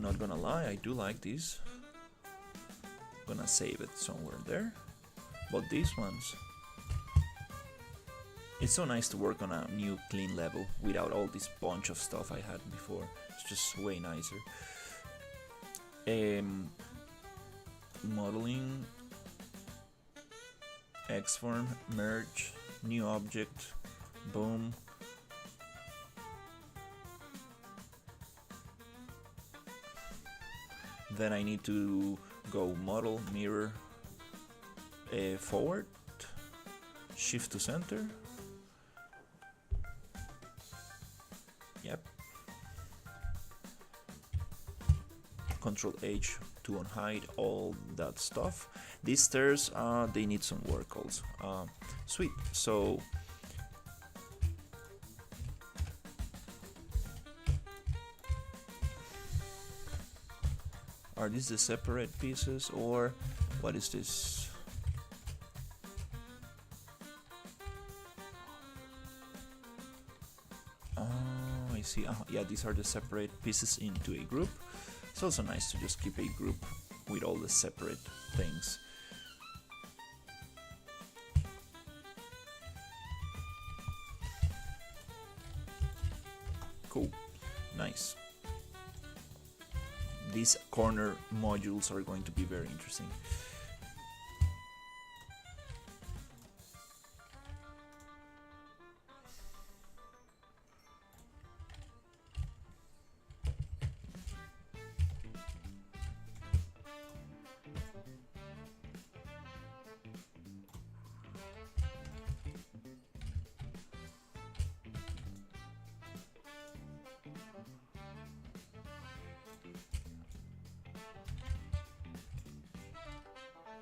not gonna lie, I do like these. Gonna save it somewhere there. But these ones, it's so nice to work on a new clean level without all this bunch of stuff I had before. It's just way nicer. Modeling, Xform, merge, new object, boom. Then I need to go model, mirror, forward, shift to center. Yep. Control H to unhide all that stuff. These stairs, they need some work also. Sweet. So are these the separate pieces, or what is this? I see. Yeah, these are the separate pieces into a group. It's also nice to just keep a group with all the separate things. Cool. Nice. These corner modules are going to be very interesting.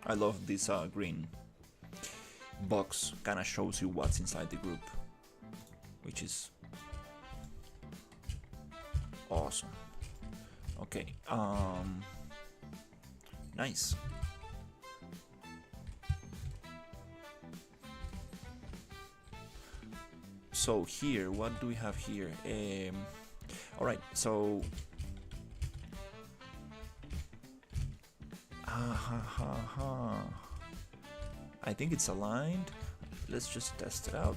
I love this green box, kind of shows you what's inside the group, which is awesome. Okay, nice. So here, what do we have here? All right, so I think it's aligned. Let's just test it out.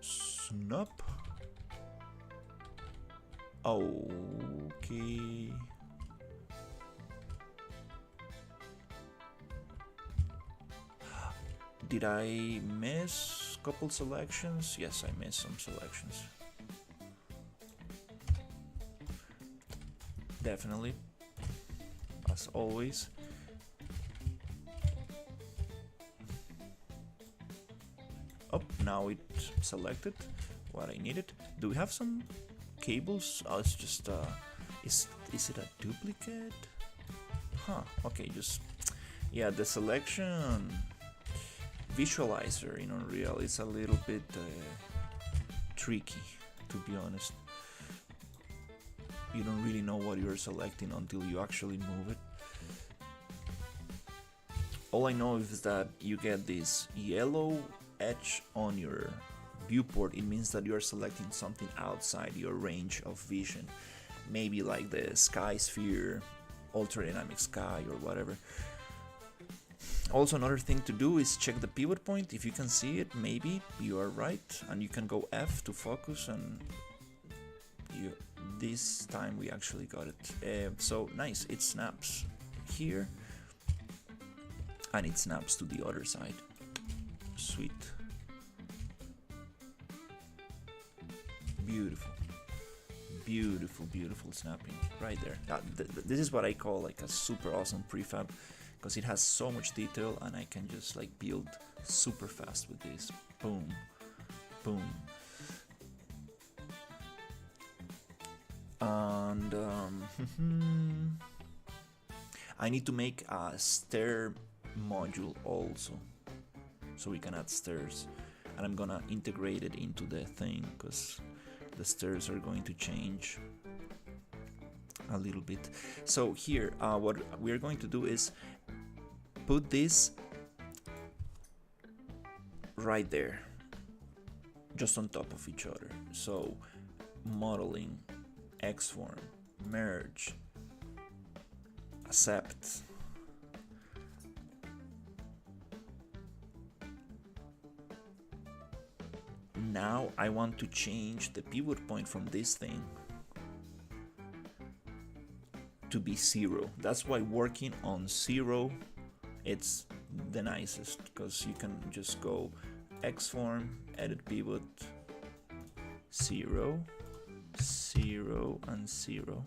Snap. Okay. Did I miss a couple selections? Yes, I missed some selections. Definitely, as always. now it selected what I needed. Do we have some cables? Oh, it's just is it a duplicate? Huh, okay, just yeah, the selection visualizer in Unreal is a little bit tricky, to be honest. You don't really know what you're selecting until you actually move it. All I know is that you get this yellow edge on your viewport. It means that you're selecting something outside your range of vision. Maybe like the sky sphere, ultra dynamic sky, or whatever. Also, another thing to do is check the pivot point. If you can see it, maybe you are right, and you can go F to focus, and this time we actually got it. So nice, it snaps here and it snaps to the other side. Sweet. Beautiful, beautiful, beautiful snapping right there. This is what I call like a super awesome prefab, because it has so much detail and I can just like build super fast with this. Boom, boom. And I need to make a stair module also, so we can add stairs, and I'm gonna integrate it into the thing because the stairs are going to change a little bit. So here, what we're going to do is put this right there, just on top of each other. So modeling, Xform, merge, accept. Now I want to change the pivot point from this thing to be 0. That's why working on 0, it's the nicest, because you can just go Xform, edit pivot, 0, 0, and 0.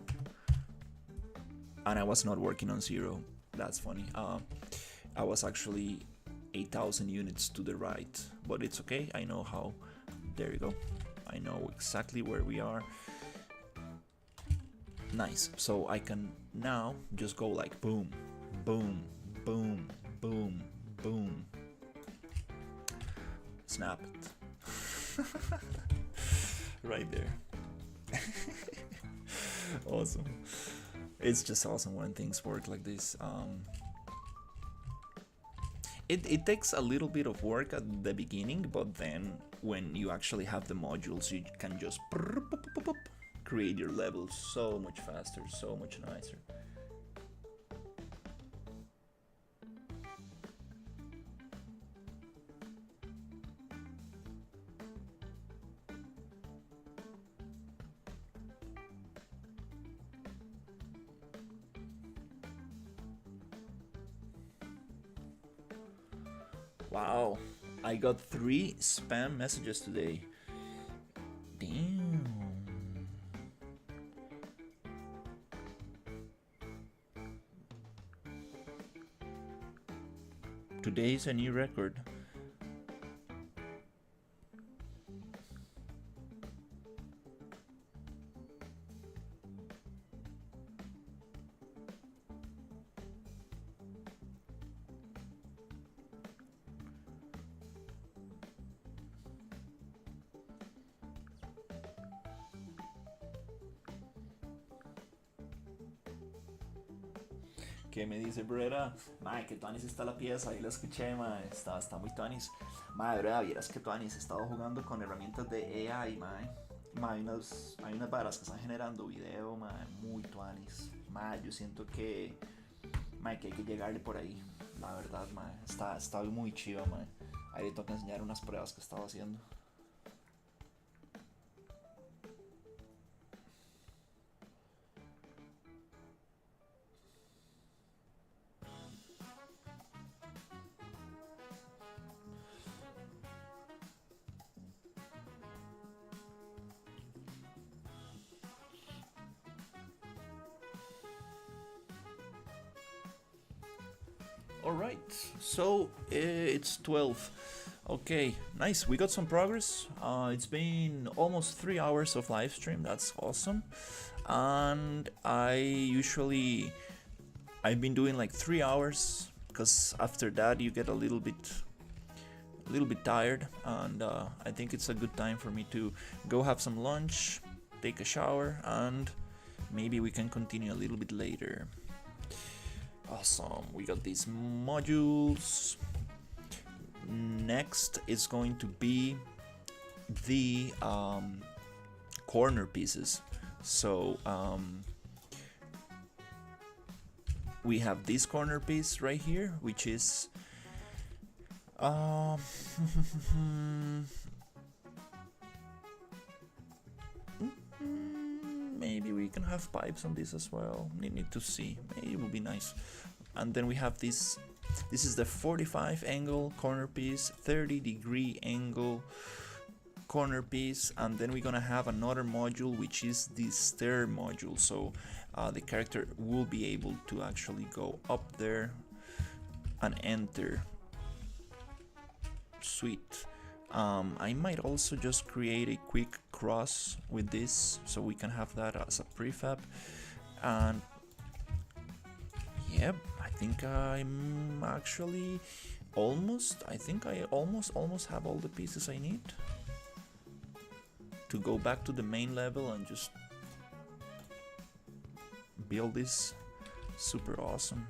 And I was not working on 0. That's funny. I was actually 8,000 units to the right, but it's okay. I know how. There you go. I know exactly where we are. Nice. So I can now just go like boom, boom, boom, boom, boom. Snap it. Right there. Awesome. It's just awesome when things work like this. It takes a little bit of work at the beginning, but then when you actually have the modules, you can just create your levels so much faster, so much nicer. Wow, I got 3 spam messages today. Damn. Today is a new record. ¿Qué me dice Brera? Mae, que tuanis está la pieza, ahí la escuché, mae, está muy tuanis. Mae, Brera, vieras que tuanis, he estado jugando con herramientas de AI, mae. Mae, hay unas varas que están generando video, mae, muy tuanis. Mae, yo siento que, mae, que hay que llegarle por ahí, la verdad, mae. Está muy chiva, mae. Ahí le toca enseñar unas pruebas que estaba haciendo. Alright, so it's 12. Okay, nice. We got some progress. It's been almost 3 hours of live stream. That's awesome. And I've been doing like 3 hours because after that you get a little bit tired, and I think it's a good time for me to go have some lunch, take a shower, and maybe we can continue a little bit later. Awesome. We got these modules. Next is going to be the corner pieces. So we have this corner piece right here, which is maybe we can have pipes on this as well. Need to see. Maybe it will be nice. And then we have this. This is the 45 angle corner piece, 30-degree angle corner piece, and then we're gonna have another module, which is the stair module. So the character will be able to actually go up there and enter. Sweet. I might also just create a quick cross with this, so we can have that as a prefab. And yep, I think I'm actually almost. I think I almost have all the pieces I need to go back to the main level and just build this super awesome.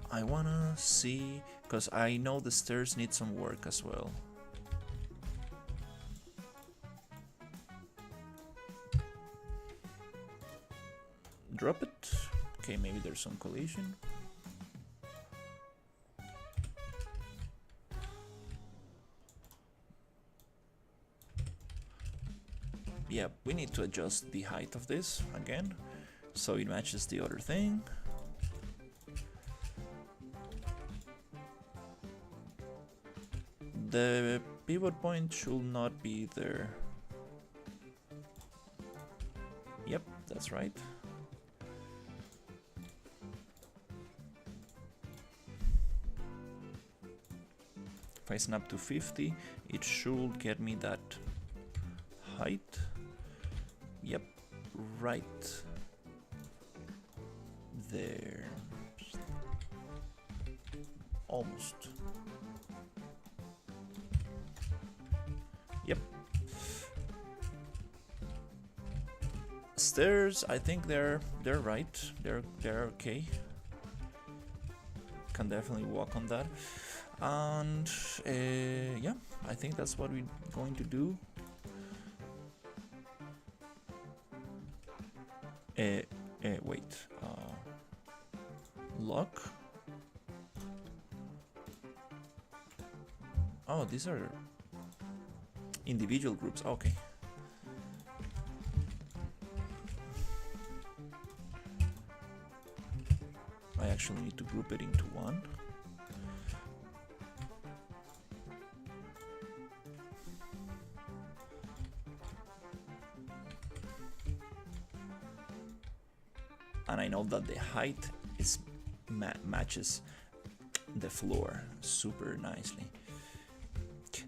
I wanna see, because I know the stairs need some work as well. Drop it. Okay, maybe there's some collision. Yeah, we need to adjust the height of this again so it matches the other thing. The pivot point should not be there. Yep, that's right. If I snap to 50, it should get me that height. Yep, right there. Almost. Yep. Stairs, I think they're right. They're okay. Can definitely walk on that. And yeah, I think that's what we're going to do. Wait. Lock. Oh, these are individual groups. Okay. I actually need to group it into one. And I know that the height is matches the floor super nicely.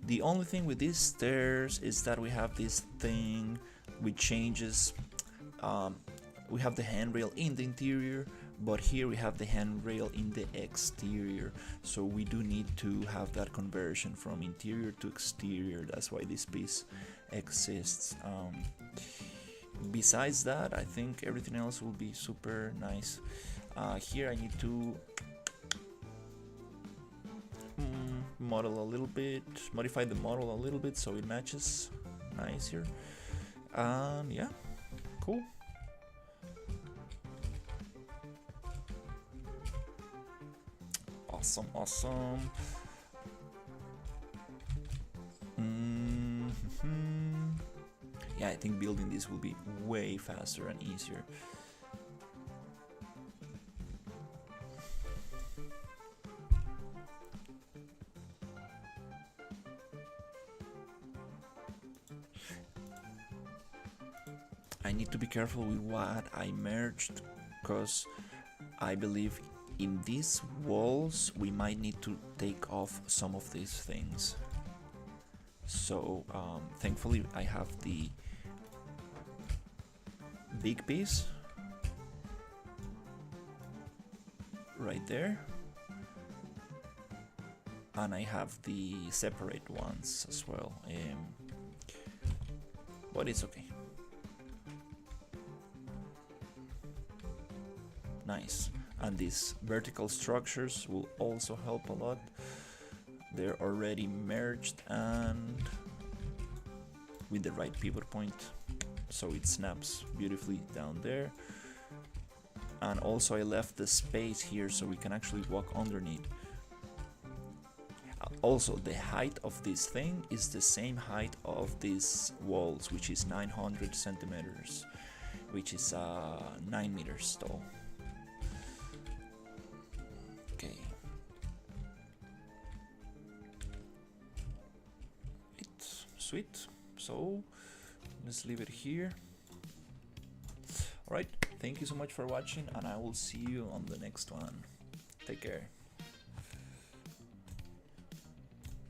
The only thing with these stairs is that we have this thing which changes. We have the handrail in the interior, but here we have the handrail in the exterior. So we do need to have that conversion from interior to exterior. That's why this piece exists. Besides that, I think everything else will be super nice. Here I need to model a little bit, modify the model a little bit so it matches nice here. Yeah, cool. Awesome. Yeah, I think building this will be way faster and easier. I need to be careful with what I merged, because I believe in these walls we might need to take off some of these things. So thankfully I have the big piece right there, and I have the separate ones as well, but it's okay. Nice. And these vertical structures will also help a lot. They're already merged and with the right pivot point, so it snaps beautifully down there. And also I left the space here so we can actually walk underneath. Also, the height of this thing is the same height of these walls, which is 900 centimeters, which is 9 meters tall. Okay. It's sweet. So let's leave it here. Alright, thank you so much for watching, and I will see you on the next one. Take care.